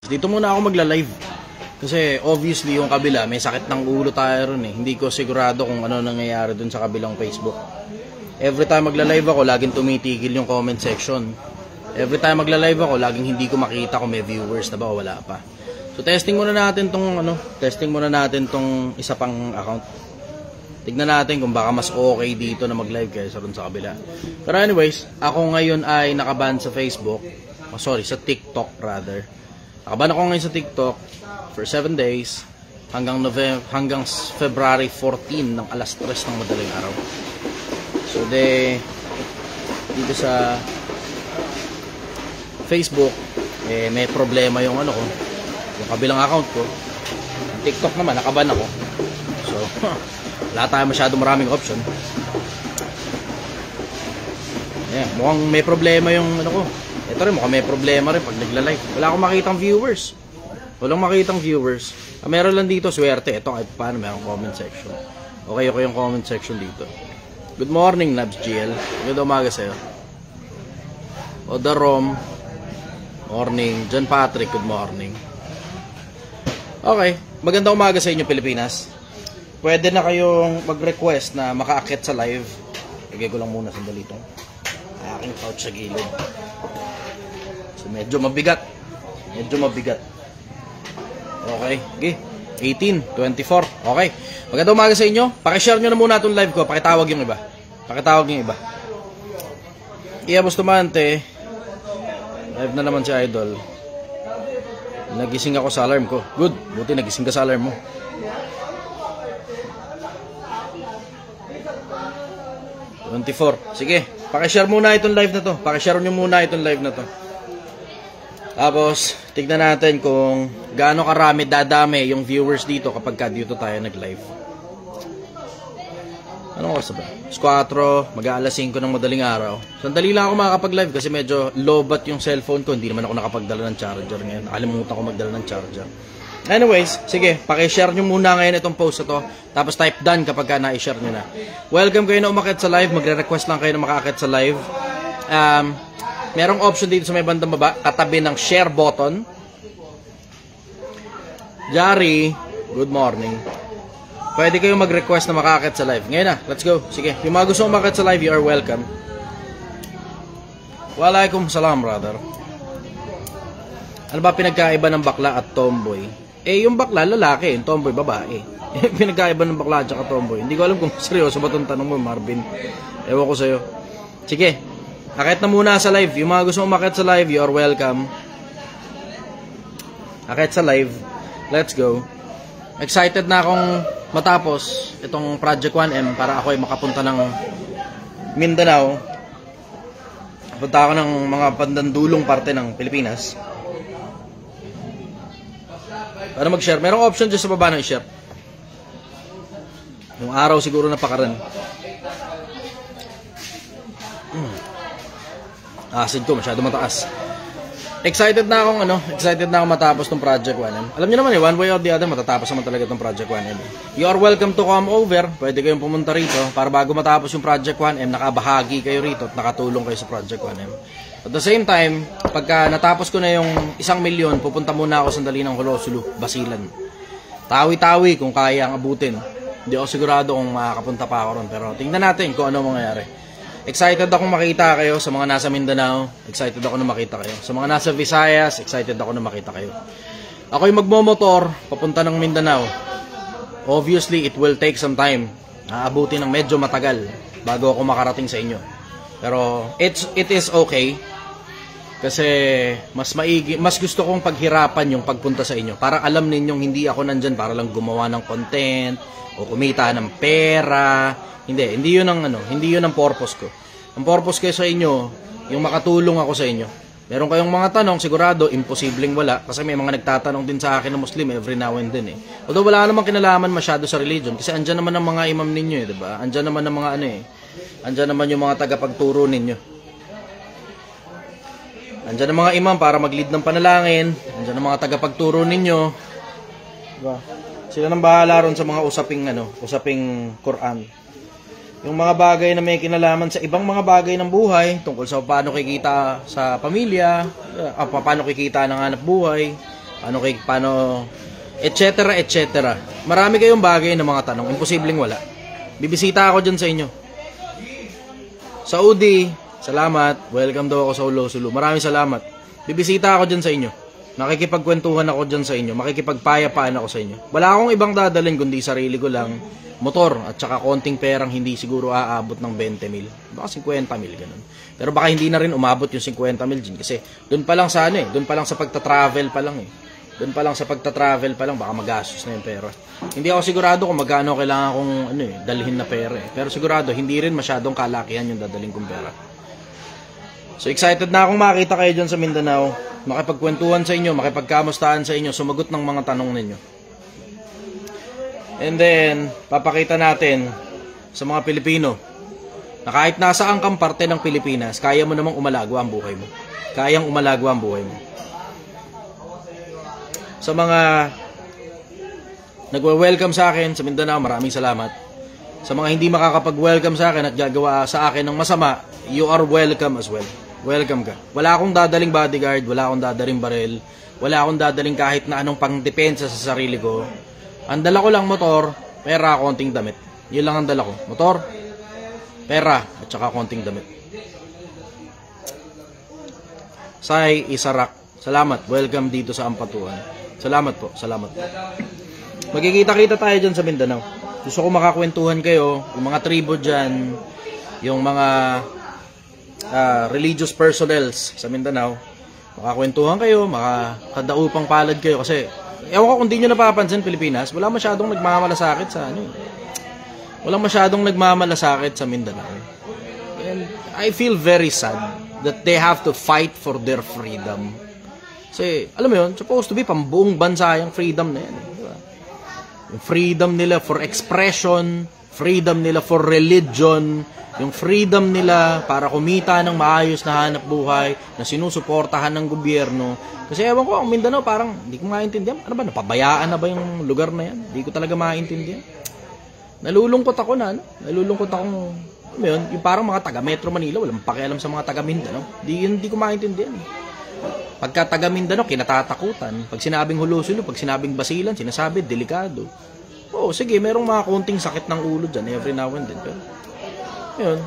Dito muna ako magla-live. Kasi obviously yung kabila, may sakit ng ulo tayo ron eh. Hindi ko sigurado kung ano nangyayari dun sa kabilang Facebook. Every time magla-live ako, laging tumitigil yung comment section. Every time magla-live ako, laging hindi ko makita kung may viewers na ba o wala pa. So testing muna natin tong isa pang account. Tignan natin kung baka mas okay dito na mag-live kaysa ron sa kabila. Pero anyways, ako ngayon ay nakaban sa Facebook. Oh, sorry, sa TikTok rather. Nakaban ako ngayon sa TikTok for 7 days hanggang February 14 ng alas 3 ng madaling araw. So dito sa Facebook may problema yung yung kabilang account ko. Ang TikTok naman nakaban ako. So wala tayo masyadong maraming option. Mukhang may problema yung ko. Ito rin mukhang may problema rin pag nagla-live. Wala akong makitang viewers. Walang makitang viewers. Meron lang dito swerte. Ito kahit paano mayroong comment section. Okay yung comment section dito. Good morning, Nabs GL. Good umaga sa'yo. Oda Rom. Morning. John Patrick, good morning. Okay. Magandang umaga sa inyo, Pilipinas. Pwede na kayong mag-request na maka-akit sa live. Lagay ko lang muna sandali itong aking pouch sa gilid. So medyo mabigat. Okay. Okay. 18, 24. Okay. Magandang umaga sa inyo. Pakishare nyo na muna itong live ko. Pakitawag yung iba. Iya Bustamante. Live na naman si Idol. Nagising ako sa alarm ko. Good. Buti nagising ka sa alarm mo. Sige, pakishare muna itong live na to. Pakishare nyo muna itong live na to. Tapos, tignan natin kung gaano karami dadami yung viewers dito kapag dito tayo nag-live. Anong oras ba? 4, mag-aalas 5 ng madaling araw. Sandali lang ako makakapag-live kasi medyo lobat yung cellphone ko. Hindi naman ako nakapagdala ng charger ngayon. Nakalimutan ko magdala ng charger. Anyways, sige, pakishare nyo muna ngayon itong post na to. Tapos type done kapag na-i-share nyo na. Welcome kayo na umakit sa live. Magre-request lang kayo na makakit sa live. Merong option dito sa may bandang baba, katabi ng share button. Jari, good morning. Pwede kayong mag-request na makakit sa live. Ngayon na, let's go. Sige, yung mga gusto umakit sa live, you are welcome. Walaikum salam, brother. Ano ba pinagkaiba ng bakla at tomboy? Yung bakla, lalaki. Yung tomboy, babae. Pinagkaiba ng bakla at tomboy. Hindi ko alam kung seryoso ba itong tanong mo, Marvin. Ewan ko sa'yo. Sige, akit na muna sa live. Yung mga gusto umakit sa live, you are welcome. Akit sa live. Let's go. Excited na akong matapos itong Project 1M para ako ay makapunta ng Mindanao. Punta ako ng mga pandandulong parte ng Pilipinas. Para mag-share. Merong option dyan sa baba ng i-share. Yung araw siguro napakaran. Acid ko masyado mataas. Excited na akong matapos tong Project 1M. Alam niyo naman one way or the other matatapos naman talaga tong Project 1M. You are welcome to come over. Pwede kayong pumunta rito para bago matapos yung Project 1M, nakabahagi kayo rito at nakatulong kayo sa Project 1M. At the same time, pagka natapos ko na yung 1 milyon, pupunta muna ako sandali ng Holosulu, Basilan. Tawi-tawi kung kaya ang abutin. Hindi ako sigurado kung makakapunta pa ako ron, pero tingnan natin kung ano mangyayari. Excited akong makita kayo sa mga nasa Mindanao. Excited ako na makita kayo. Sa mga nasa Visayas, excited ako na makita kayo. Ako yung magmomotor, papunta ng Mindanao. Obviously, it will take some time. Aabuti ng medyo matagal bago ako makarating sa inyo. Pero it is okay. Kasi mas gusto kong paghirapan yung pagpunta sa inyo. Para alam ninyong hindi ako nandyan para lang gumawa ng content o kumita ng pera. Hindi yun ang purpose ko. Ang purpose ko sa inyo, yung makatulong ako sa inyo. Meron kayong mga tanong, sigurado, imposibleng wala. Kasi may mga nagtatanong din sa akin na Muslim every now and then eh. Although wala namang kinalaman masyado sa religion. Kasi andyan naman ang mga imam ninyo eh, diba? Andyan naman ang mga andyan naman yung mga tagapagturo ninyo. Andyan ang mga imam para mag-lead ng panalangin. Andyan ang mga tagapagturo ninyo. Diba? Sila nang bahala ron sa mga usaping Quran. Yung mga bagay na may kinalaman sa ibang mga bagay ng buhay, tungkol sa paano kikita sa pamilya, paano kikita ng hanap buhay, paano, etc. Marami kayong bagay na mga tanong, imposibleng wala. Bibisita ako dyan sa inyo. Saudi, salamat. Welcome daw ako sa Sulu. Maraming salamat. Bibisita ako dyan sa inyo. Makikipagkwentuhan ako dyan sa inyo. Makikipagpayapaan ako sa inyo. Wala akong ibang dadalhin kundi sarili ko lang, motor at saka konting perang hindi siguro aabot ng 20 mil. Baka 50 mil ganun. Pero baka hindi na rin umabot yung 50 mil dyan kasi doon pa lang sa doon pa lang sa pagta-travel pa lang Doon pa lang sa pagta-travel pa lang baka magastos na yung pera. Hindi ako sigurado kung magkano kailangan kong dalhin na pera Pero sigurado hindi rin masyadong kalakihan yung dadalhin kong pera. So excited na akong makita kayo dyan sa Mindanao. Makipagkwentuhan sa inyo, makipagkamustahan sa inyo, sumagot ng mga tanong ninyo. And then, papakita natin sa mga Pilipino na kahit nasaan kang parte ng Pilipinas, kaya mo namang umalagwa ang buhay mo. Kayang umalagwa ang buhay mo. Sa mga nagwe-welcome sa akin sa Mindanao, maraming salamat. Sa mga hindi makakapag-welcome sa akin at gagawa sa akin ng masama, you are welcome as well. Welcome ka. Wala akong dadaling bodyguard, wala akong dadaling baril, wala akong dadaling kahit na anong pangdepensa sa sarili ko. Ang dala ko lang motor, pera, konting damit. Yun lang ang dala ko. Motor, pera, at saka konting damit. Sai Isarak, salamat. Welcome dito sa Ampatuan. Salamat po, salamat po. Magkikita-kita tayo dyan sa Mindanao. Gusto ko makakwentuhan kayo, yung mga tribo dyan, yung mga religious personnels sa Mindanao. Makakwentuhan kayo, makakadaupang palad kayo kasi ewan ko kung di nyo napapansin, Pilipinas, wala masyadong nagmamalasakit sa Walang masyadong nagmamalasakit sa Mindanao. And I feel very sad that they have to fight for their freedom. Kasi, alam mo yun, supposed to be pambuong bansa yung freedom na yan. Diba? Yung freedom nila for expression, freedom nila for religion, yung freedom nila para kumita ng maayos na hanap buhay na sinusuportahan ng gobyerno. Kasi ewan ko, ang Mindanao parang hindi ko maintindihan. Ano ba, napabayaan na ba yung lugar na yan? Hindi ko talaga maintindihan. Nalulungkot ako Nalulungkot akong, ano yun, yung parang mga taga Metro Manila, walang pakialam sa mga taga Mindanao. Hindi ko maintindihan. Pagka taga Mindanao, kinatatakutan. Pag sinabing Sulu, pag sinabing Basilan, sinasabi, delikado. Oo, sige, merong mga konting sakit ng ulo dyan every now and then. Pero, yun,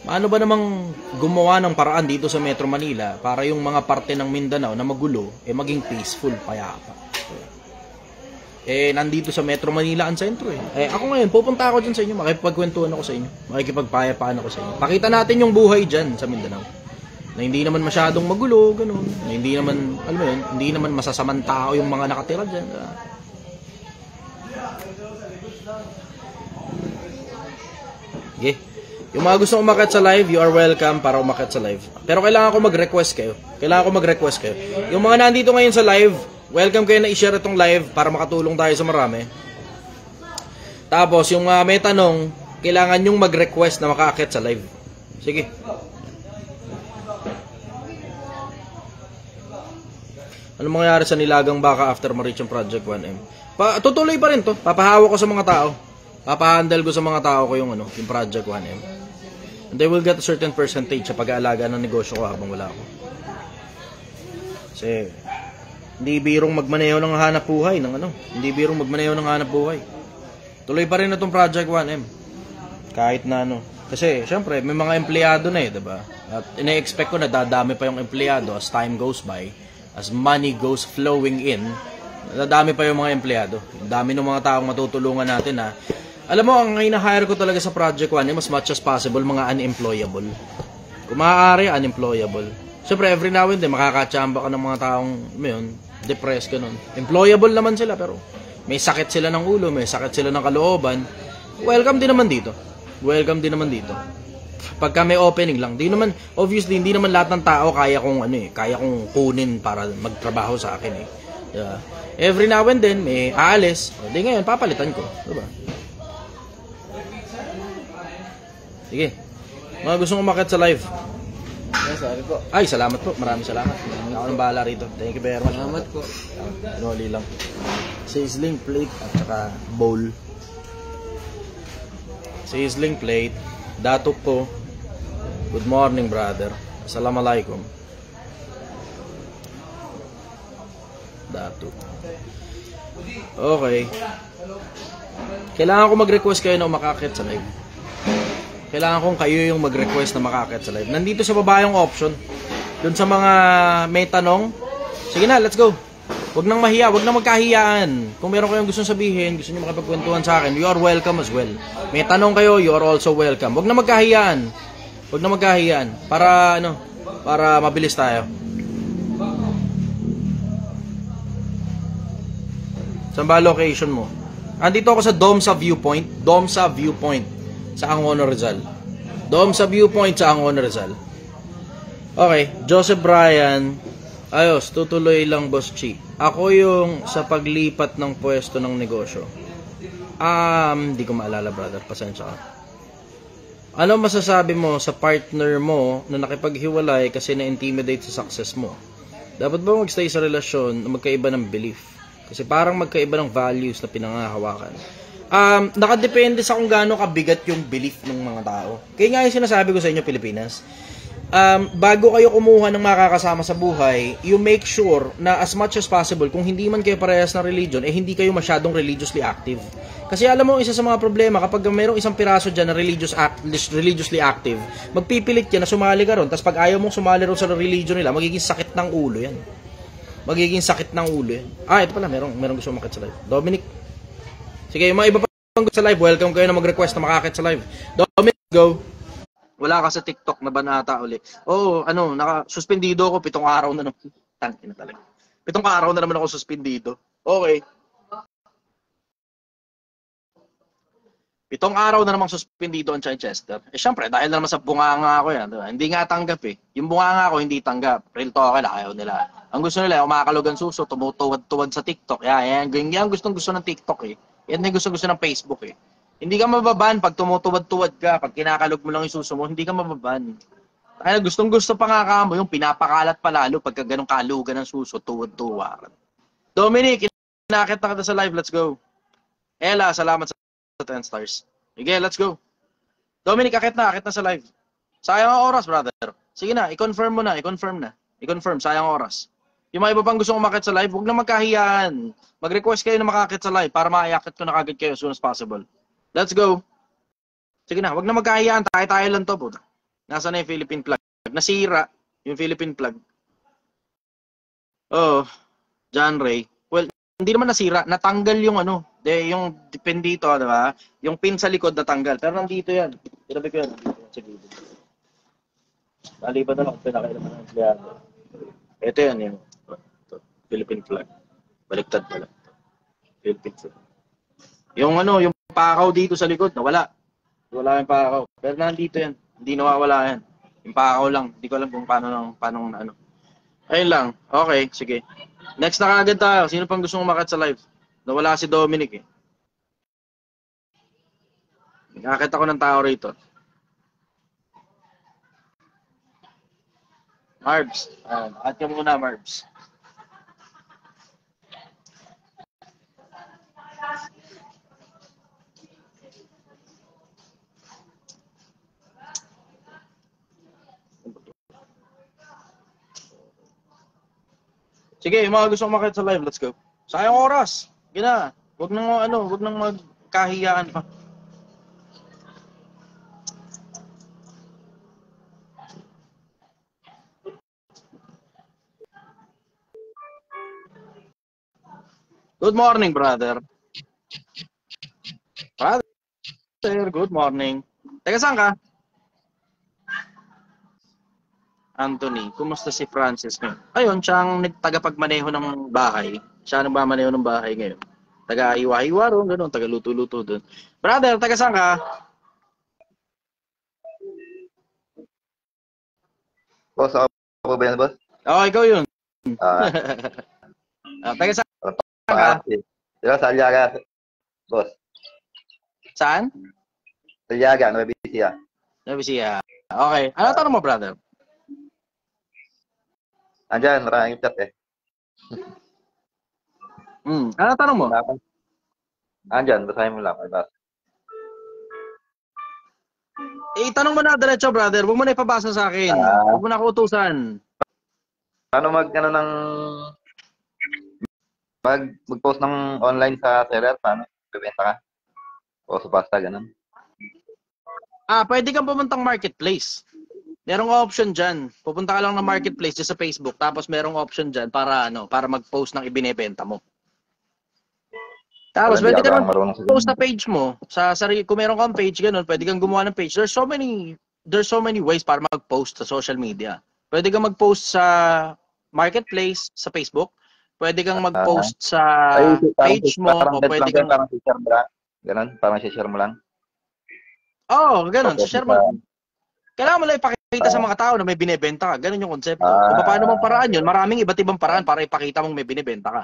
paano ba namang gumawa ng paraan dito sa Metro Manila para yung mga parte ng Mindanao na magulo, maging peaceful, payapa. Nandito sa Metro Manila ang sentro ako ngayon, pupunta ako dyan sa inyo, makikipagkwentuhan ako sa inyo, makikipagpayapaan ako sa inyo. Pakita natin yung buhay dyan sa Mindanao. Na hindi naman masyadong magulo, ganun. Na hindi naman, alam mo yun, hindi naman masasamang tao yung mga nakatira dyan. Okay. Yung mga gusto umakyat sa live, you are welcome para umakyat sa live. Pero kailangan ko mag-request kayo. Yung mga nandito ngayon sa live, welcome kayo na i-share itong live para makatulong tayo sa marami. Tapos, yung mga may tanong, kailangan yung mag-request na makaakyat sa live. Sige. Ano mangyayari sa Nilagang Baka after ma-reach yung Project 1M? Tutuloy pa rin to. Papahawak ko sa mga tao. Papahandle ko sa mga tao ko yung Project 1M. And they will get a certain percentage sa pag-aalaga ng negosyo ko habang wala ako. Kasi hindi birong magmaneho ng hanap buhay Hindi birong magmaneho ng hanap buhay. Tuloy pa rin na itong Project 1M. Kahit na Kasi syempre may mga empleyado na diba? At ina-expect ko na dadami pa yung empleyado as time goes by. As money goes flowing in, dadami pa yung mga empleyado. Dami ng mga taong matutulungan natin Alam mo, ang hina-hire ko talaga sa Project 1, as much as possible, mga unemployable. Kung maaari, unemployable. Siyempre, every now and then, makakatsamba ka ng mga taong, depressed, ganun. Employable naman sila, pero may sakit sila ng ulo, may sakit sila ng kalooban. Welcome din naman dito. Pagka may opening lang, obviously hindi naman lahat ng tao kaya kong kunin para magtrabaho sa akin Diba? Every now and then may aalis, di ngayon papalitan ko, diba? Sige. Mga gustong umakyat sa live. Sorry po. Ay, salamat po. Maraming salamat. Ako nang bahala rito. Thank you very much. Salamat po. Noli lang. Sizzling plate at saka bowl. Sizzling plate. Dato po. Good morning, brother. Assalamualaikum. Datu. Okay. Kailangan ko mag-request kayo na umakakit sa live. Kailangan kong kayo yung mag-request na makakit sa live. Nandito sa baba yung option. Doon sa mga may tanong. Sige na, let's go. Huwag nang mahiya, huwag nang magkahiyaan. Kung meron kayong gustong sabihin, gusto niyo makipagkwentuhan sa akin, you are welcome as well. May tanong kayo, you are also welcome. Huwag nang magkahiyaan. Huwag nang magkahiyaan. Para, para mabilis tayo. Saan ba location mo? Andito ako sa Domsa Viewpoint. Domsa Viewpoint. Sa Angono Rizal. Domsa Viewpoint sa Angono Rizal. Okay. Joseph Bryan. Ayos. Tutuloy lang, Boss Chi. Ako yung sa paglipat ng pwesto ng negosyo. Hindi ko maalala, brother. Pasensya ka. Ano masasabi mo sa partner mo na nakipaghiwalay kasi na-intimidate sa success mo? Dapat ba magstay sa relasyon na magkaiba ng belief? Kasi parang magkaiba ng values na pinangahawakan. Nakadepende sa kung gaano kabigat yung belief ng mga tao. Kaya nga yung sinasabi ko sa inyo, Pilipinas, bago kayo kumuha ng makakasama sa buhay, you make sure na as much as possible, kung hindi man kayo parehas ng religion, hindi kayo masyadong religiously active. Kasi alam mo, isa sa mga problema, kapag mayroong isang piraso dyan na religiously active, magpipilit yan na sumali ka ron, tapos pag ayaw mong sumali ron sa religion nila, magiging sakit ng ulo yan. Magiging sakit ng ulo yan. Ito pala, merong gusto makakit sa live. Dominic. Sige, yung mga iba pang gusto sa live, welcome kayo na mag-request na makakit sa live. Dominic, go. Wala ka sa TikTok na banata uli. Oo, naka-suspendido ako, 7 araw na naman. Tangin na talaga. 7 araw na naman ako suspendido. Okay. 7 araw na namang suspendido ang Chichester. Syempre, dahil naman sa bunganga ako yan. Diba? Hindi nga tanggap eh. Yung bunganga ko, hindi tanggap. Real talk, ayaw nila. Ang gusto nila, umakalogan suso, tumutuwad-tuwad sa TikTok. Yan gusto ng TikTok eh. Yan yung gusto ng Facebook eh. Hindi ka mababan pag tumutuwad-tuwad ka. Pag kinakalog mo lang yung suso mo, hindi ka mababan. Kaya gustong-gusto pa nga ka mo, yung pinapakalat pa lalo pagka ganong kalugan ng suso, tuwad-tuwad. Dominic, inakit na kita sa live, let's go. Ella, salamat sa 10 stars. Sige, let's go. Dominic, akit na sa live. Sayang ang oras, brother. Sige na, i-confirm mo na, i-confirm, sayang ang oras. Yung mga iba pang gusto umakit sa live, huwag na magkahiyaan. Mag-request kayo na makakit sa live para maiakit ko na kagad kayo as soon as possible. Let's go. Sige na, huwag na magkahiyaan. Tayo lang to, puta. Nasa na yung Philippine flag? Nasira yung Philippine flag. Oh, John Ray. Well, hindi naman nasira. Natanggal yung yung pin dito, di ba? Yung pin sa likod natanggal. Pero nandito yan. Tinabi ko yan. Sige. Naliban na lang. Pinakailaman ng empleyado. Ito yan yung Philippine flag. Baliktad pala. Philippine flag. Yung yung pakaw dito sa likod, nawala. Wala yung pakaw. Pero nandito yan. Hindi nawawala yan. Yung pakaw lang. Hindi ko alam kung paano Ayun lang. Okay, sige. Next na kagad tayo. Sino pang gusto umakyat sa live? Nawala si Dominic eh. Nakakita ko ng tao rito. Marbs. Add ka muna, Marbs. Sige, yung mga gusto umakyat sa live, let's go. Sayang oras. Gina. Wag nang magkahiyaan pa. Good morning, brother. Brother, good morning. Teka, saan ka? Anthony, kumusta si Francis ngayon? Ayun, siya ang nagtagapagmaneho ng bahay. Siya ang nagmamaneho ng bahay ngayon. Taga-iwa-iwa ron, gano'n, taga-luto-luto doon. Brother, taga saan ka? Boss, ako ba yan, boss? Oo, ikaw yun. Taga saan ka? Diba, sa Aliaga, boss. Saan? Sa Aliaga, Nueva Ecija. Nueva Ecija. Okay. Ano tanong mo, brother? Andyan, maraming chat eh. Ano tanong mo? Andyan, basahin mo lang. Tanong mo na diretso, brother. Huwag mo na ipabasa sa akin. Huwag mo na ako utusan. Paano ng Pag mag-post ng online sa seller, paano? Bibenta ka? O sa pasta, ganun. Pwede kang pumuntang marketplace. Merong option dyan. Pupunta ka lang ng marketplace dyan sa Facebook, tapos merong option dyan para para mag-post ng ibinebenta mo. Wala, Tapos hindi pwede ako ka naman marunong sa post ganun. na page mo sa sarili. Kung meron kang page ganun, pwede kang gumawa ng page. There's so many ways para mag-post sa social media. Pwede kang mag-post sa marketplace sa Facebook. Pwede kang Ah, mag-post sa ay, page mo parang o ganito pwede lang sir, kang parang share mo lang. Ganun, parang share mo lang. ganun, Pag-post mo share mo sa, lang. Kailangan mo lang ipakita sa ah, mga tao na may binebenta ka. Ganun yung konsepto. Kung paano mang ah, paraan yun, maraming iba't ibang paraan para ipakita mong may binebenta ka.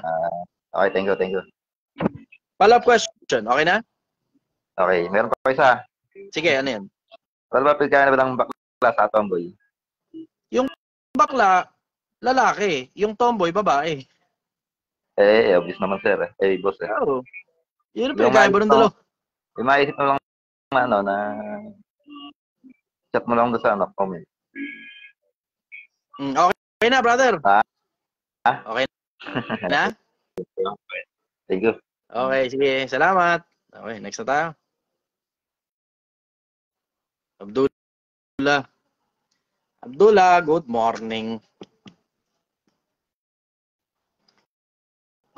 okay, thank you, thank you. Follow-up question, okay na? Okay, meron pa isa. Sige, ano yan? Wala ba pagkano ba ng bakla sa tomboy? Yung bakla, lalaki. Yung tomboy, babae. Obvious naman sir. Boss eh. Oo. Yun ang Yung pinagkaiba maisip ng mo, dalawa. yung maisip mo lang na na chat mo lang doon sa comment. Okay na, brother. Ha? Okay na? Thank you. Okay, sige. Salamat. Okay, next na tayo. Abdullah. Abdullah, good morning.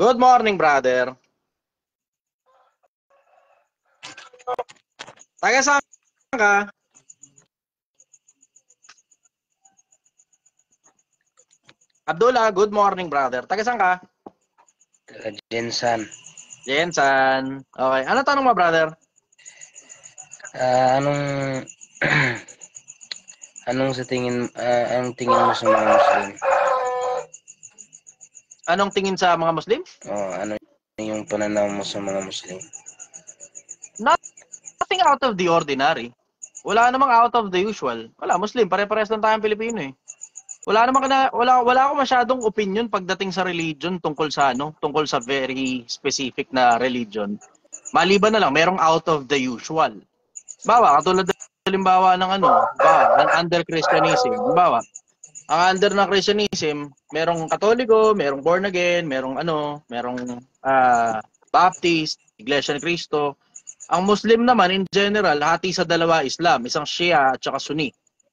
Good morning, brother. Taga saan ka? Abdullah, good morning, brother. Taga saan ka? Jensan. Jensan. Okay. Ano tanong mo, brother? Anong anong ang tingin mo sa mga Muslim? Anong tingin sa mga Muslim? Ano yung pananaw mo sa mga Muslim? Nothing out of the ordinary. Wala namang out of the usual. Wala, Muslim. Pare-pares lang tayong Pilipino eh. Wala ako masyadong opinion pagdating sa religion tungkol sa very specific na religion. Maliban na lang merong out of the usual. Katulad halimbawa ng under Christianism. Ang under ng Christianism, merong Katoliko, merong born again, merong Baptist, Iglesia ni Cristo. Ang Muslim naman in general, hati sa dalawa Islam, isang Shia at saka Sunni.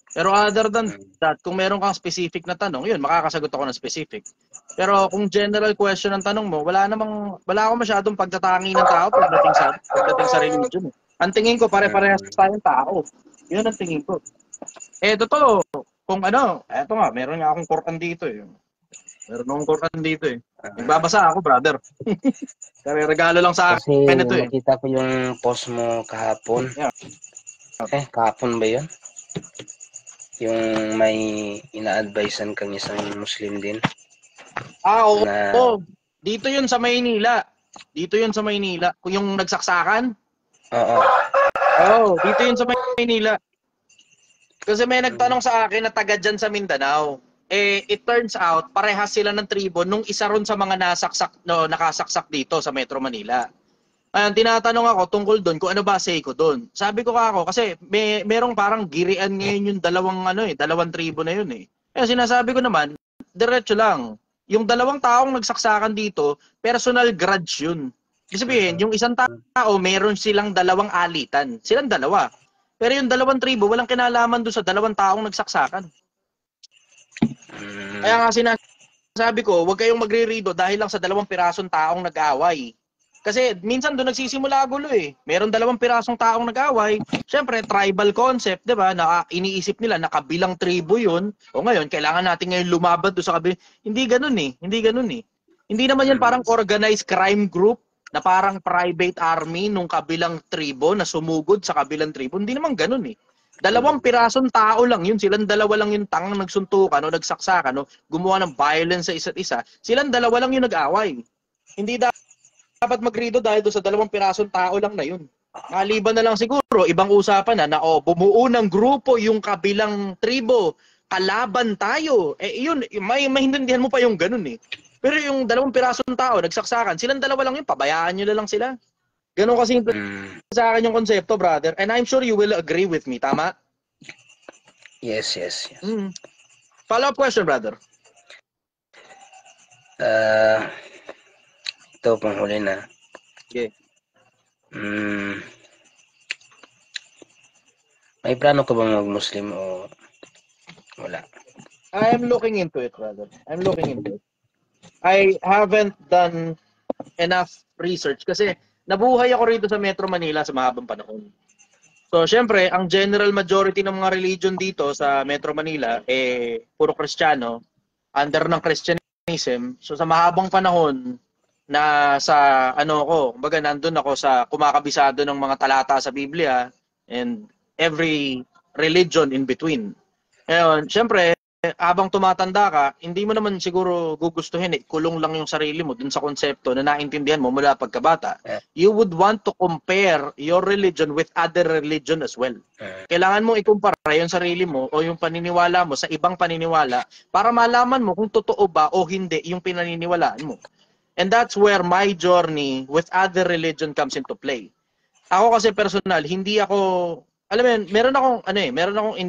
Pero other than that, kung meron kang specific na tanong, yun, makakasagot ako ng specific. Pero kung general question ang tanong mo, wala akong masyadong pagtatangi ng tao pagdating sa religion. Ang tingin ko, pare-parehas tayong tao. Yun ang tingin ko. Totoo, kung eto nga, meron nga akong Quran dito eh. Meron akong Quran dito eh. Nagbabasa ako, brother. Kaya regalo lang sa Kasi akin ito eh. nakita ko yung post mo kahapon. Yeah. Kahapon ba yun? Yung may ina-advisean kang isang Muslim din. Oo. Na, Dito yun sa Maynila. Kung yung nagsaksakan. oo. Dito yun sa Maynila. Kasi may nagtanong sa akin na taga dyan sa Mindanao. It turns out, parehas sila ng tribo nung isa ron sa mga nakasaksak dito sa Metro Manila. Ayun, tinatanong ako tungkol doon kung ano ba say ko doon. Sabi ko kasi merong parang girian ngayon yung dalawang tribo na yun eh. Sinasabi ko naman, diretso lang. Yung dalawang taong nagsaksakan dito, personal grudge yun. Ibig sabihin, yung isang tao, meron silang dalawang alitan. Silang dalawa. Pero yung dalawang tribo, walang kinalaman doon sa dalawang taong nagsaksakan. Kaya nga sinasabi ko, huwag kayong magre-rido dahil lang sa dalawang pirasong taong nag-away. Kasi minsan doon nagsisimula gulo eh. Meron dalawang pirasong taong nag-away. Siyempre, tribal concept, di ba? Na iniisip nila na kabilang tribo yun. O ngayon, kailangan natin ngayon lumaban doon sa kabilang. Hindi ganun eh. Hindi naman yan parang organized crime group na parang private army nung kabilang tribo na sumugod sa kabilang tribo. Hindi naman ganun eh. Dalawang pirasong tao lang yun. Silang dalawa lang yung tangang nagsuntukan o nagsaksakan o gumawa ng violence sa isa't isa. Silang dalawa lang yung nag-away. Hindi dapat magrido dahil doon sa dalawang pirasong tao lang na yun. Maliban na lang siguro, ibang usapan na bumuo ng grupo yung kabilang tribo, kalaban tayo. Yun, may maintindihan mo pa yung ganun eh. Pero yung dalawang pirasong tao, nagsaksakan, silang dalawa lang yun, pabayaan nyo na lang sila. Ganun kasimple sa akin yung konsepto, brother. And I'm sure you will agree with me, tama? Yes. Follow-up question, brother. Ito, panghuli na. Okay. May plano ka bang mag-Muslim o wala? I am looking into it, brother. I'm looking into it. I haven't done enough research kasi nabuhay ako rito sa Metro Manila sa mahabang panahon. So, syempre, ang general majority ng mga religion dito sa Metro Manila, puro Kristiyano, under ng Christianism. So, sa mahabang panahon na sa, kumbaga, nandun ako sa kumakabisado ng mga talata sa Biblia and every religion in between. Ngayon, syempre, habang tumatanda ka, hindi mo naman siguro gugustuhin kulong lang yung sarili mo dun sa konsepto na naintindihan mo mula pagkabata. You would want to compare your religion with other religion as well. Kailangan mo ikumpara yung sarili mo o yung paniniwala mo sa ibang paniniwala para malaman mo kung totoo ba o hindi yung pinaniniwalaan mo. And that's where my journey with other religion comes into play. Ako kasi personal, hindi ako, alam mo yun, meron akong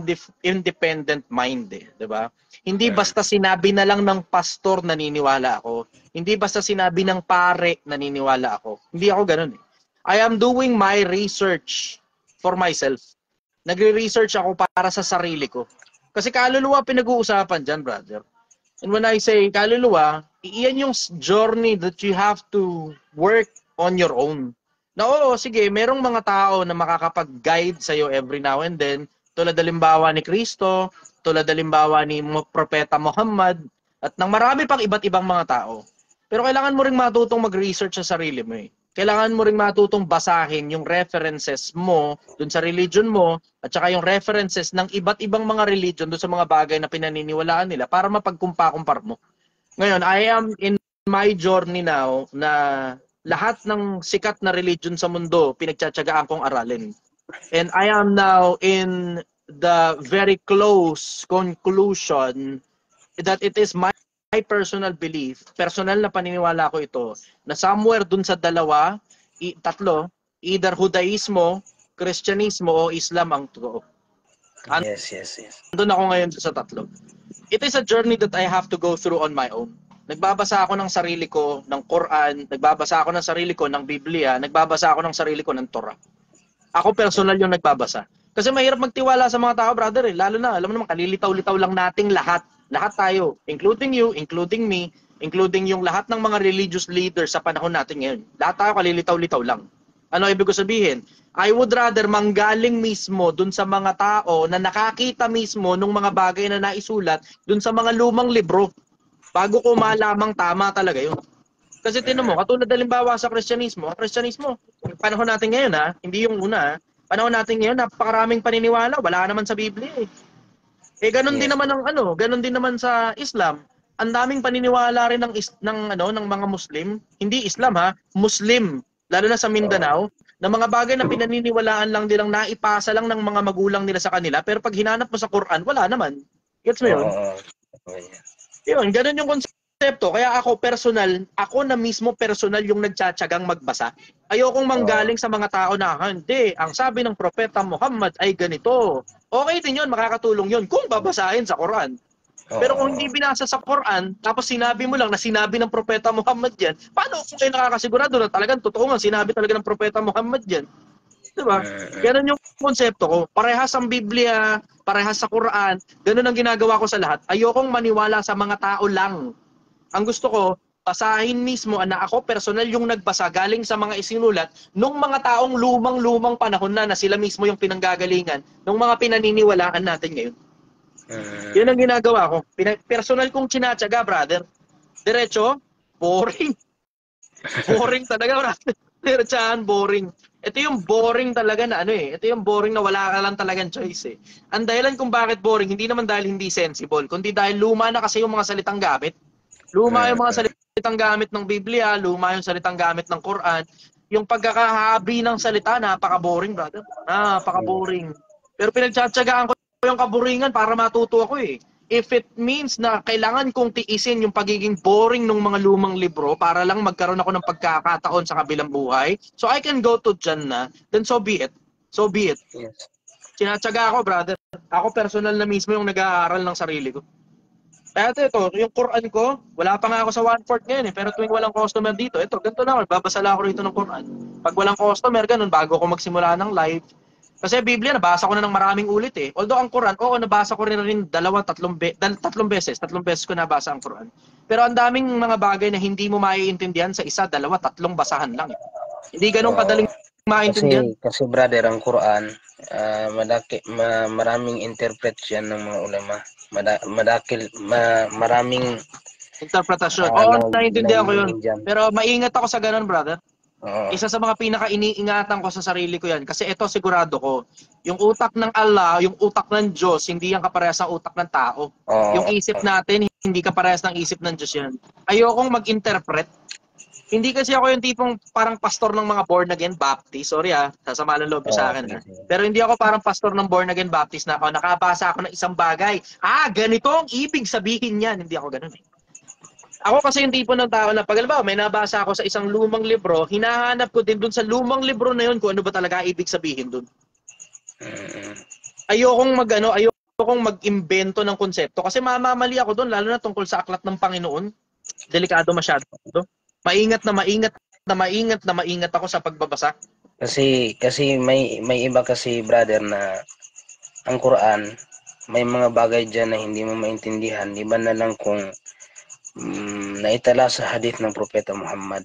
independent mind, 'di ba? Hindi basta sinabi na lang ng pastor naniniwala ako. Hindi basta sinabi ng pare naniniwala ako. Hindi ako ganoon eh. I am doing my research for myself. Nagre-research ako para sa sarili ko. Kasi kaluluwa pinag-uusapan diyan, brother. And when I say kaluluwa, iyan yung journey that you have to work on your own. Na oo, sige, merong mga tao na makakapag-guide sa'yo every now and then, tulad halimbawa ni Kristo, tulad halimbawa ni Propeta Muhammad, at ng marami pang iba't ibang mga tao. Pero kailangan mo ring matutong mag-research sa sarili mo eh. Kailangan mo ring matutong basahin yung references mo dun sa religion mo, at saka yung references ng iba't ibang mga religion dun sa mga bagay na pinaniniwalaan nila para mapagkumpa-kumpar mo. Ngayon, I am in my journey now na lahat ng sikat na religion sa mundo, pinagtsatsagaan kong aralin. And I am now in the very close conclusion that it is my personal belief, personal na paniniwala ko ito, na somewhere dun sa tatlo, either Judaismo, Kristyanismo o Islam ang totoo. Yes. Doon ako ngayon sa tatlo. It is a journey that I have to go through on my own. Nagbabasa ako ng sarili ko ng Quran, nagbabasa ako ng sarili ko ng Biblia, nagbabasa ako ng sarili ko ng Torah. Ako personal yung nagbabasa. Kasi mahirap magtiwala sa mga tao, brother eh. Lalo na, alam mo naman, kalilitaw-litaw lang nating lahat. Lahat tayo, including you, including me, including yung lahat ng mga religious leaders sa panahon natin ngayon. Lahat tayo kalilitaw-litaw lang. Ano ibig ko sabihin? I would rather manggaling mismo dun sa mga tao na nakakita mismo ng mga bagay na naisulat dun sa mga lumang libro. Bago ko malamang tama talaga yun. Kasi tinan mo, katulad halimbawa sa Kristyanismo, panahon natin ngayon hindi yung una panahon natin ngayon, napakaraming paniniwala, wala naman sa Biblia eh. Ganun din naman ganun din naman sa Islam. Ang daming paniniwala rin ng mga Muslim, hindi Islam Muslim, lalo na sa Mindanao, na mga bagay na pinaniniwalaan lang nilang naipasa lang ng mga magulang nila sa kanila, pero pag hinanap mo sa Quran, wala naman. Gets mo yun? Yun, ganun yung konsepto. Kaya ako na mismo personal yung nagtsatsagang magbasa. Ayokong manggaling sa mga tao na, hindi, ang sabi ng Propeta Muhammad ay ganito. Okay din yun, makakatulong yun kung babasahin sa Quran. Pero kung hindi binasa sa Quran, tapos sinabi mo lang na sinabi ng Propeta Muhammad yan, paano kung kayo nakakasigurado na talagang totoo nga sinabi talaga ng Propeta Muhammad yan? Diba? Ganun yung konsepto ko. Parehas ang Biblia, parehas sa Quran, ganun ang ginagawa ko sa lahat. Ayokong maniwala sa mga tao lang. Ang gusto ko, basahin mismo na ako personal yung nagbasa galing sa mga isinulat nung mga taong lumang-lumang panahon na sila mismo yung pinanggagalingan ng mga pinaniniwalaan natin ngayon. Yun ang ginagawa ko. Personal kong tsinatsaga, brother. Diretso, boring. Boring talaga, brother. Diretsahan, boring. Ito yung boring talaga na Ito yung boring na wala ka lang talagang choice eh. Ang dahilan kung bakit boring, hindi naman dahil hindi sensible, kundi dahil luma na kasi yung mga salitang gamit. Luma yung mga salitang gamit ng Biblia, luma yung salitang gamit ng Quran. Yung pagkakahabi ng salita, napaka-boring, brother. Napaka-boring. Pero pinagtsatsagaan ko yung kaboringan para matuto ako eh. If it means na kailangan kong tiisin yung pagiging boring ng mga lumang libro para lang magkaroon ako ng pagkakataon sa kabilang buhay, so I can go to Jannah, then so be it. So be it. Yes. Sinatsaga ako, brother. Ako personal na mismo yung nag-aaral ng sarili ko. Kaya ito, yung Quran ko, wala pa nga ako sa 1/4 ngayon eh, pero tuwing walang customer dito, ito, ganito na ako, babasa lang ako rito ng Quran. Pag walang customer, ganun, bago ako magsimula ng live. Kasi Biblia, nabasa ko na ng maraming ulit eh. Although ang Quran, oo, nabasa ko rin tatlong beses ko nabasa ang Quran. Pero ang daming mga bagay na hindi mo maiintindihan sa isa, dalawa, tatlong basahan lang eh. Hindi ganun Oo. kadaling maintindihan. Kasi brother, ang Quran, maraming interpret yan ng mga ulama. Maraming Interpretasyon. Oo, naiintindihan ko yun. naiingin dyan. Pero maingat ako sa ganun, brother. Oo. Isa sa mga pinaka-iniingatan ko sa sarili ko yan. Kasi ito sigurado ko, yung utak ng Allah, yung utak ng Diyos, hindi yan kaparehas ng utak ng tao. Oo. Yung isip natin, hindi kaparehas ng isip ng Diyos yan. Ayokong mag-interpret. Hindi kasi ako yung tipong parang pastor ng mga born again Baptist. Sorry sasama ng loob sa akin. Pero hindi ako parang pastor ng born again Baptist na ako, nakabasa ako ng isang bagay. Ganito ang ibig sabihin niyan. Hindi ako ganun eh. Ako kasi yung tipo ng tao na pag may nabasa ako sa isang lumang libro, hinahanap ko din dun sa lumang libro na yun kung ano ba talaga ibig sabihin dun. Ayokong mag-imbento ng konsepto kasi mamamali ako dun lalo na tungkol sa aklat ng Panginoon. Delikado masyado. Maingat ako sa pagbabasa. Kasi may iba kasi brother na ang Quran, may mga bagay diyan na hindi mo maintindihan, di ba na lang kung naitala sa hadith ng Propeta Muhammad.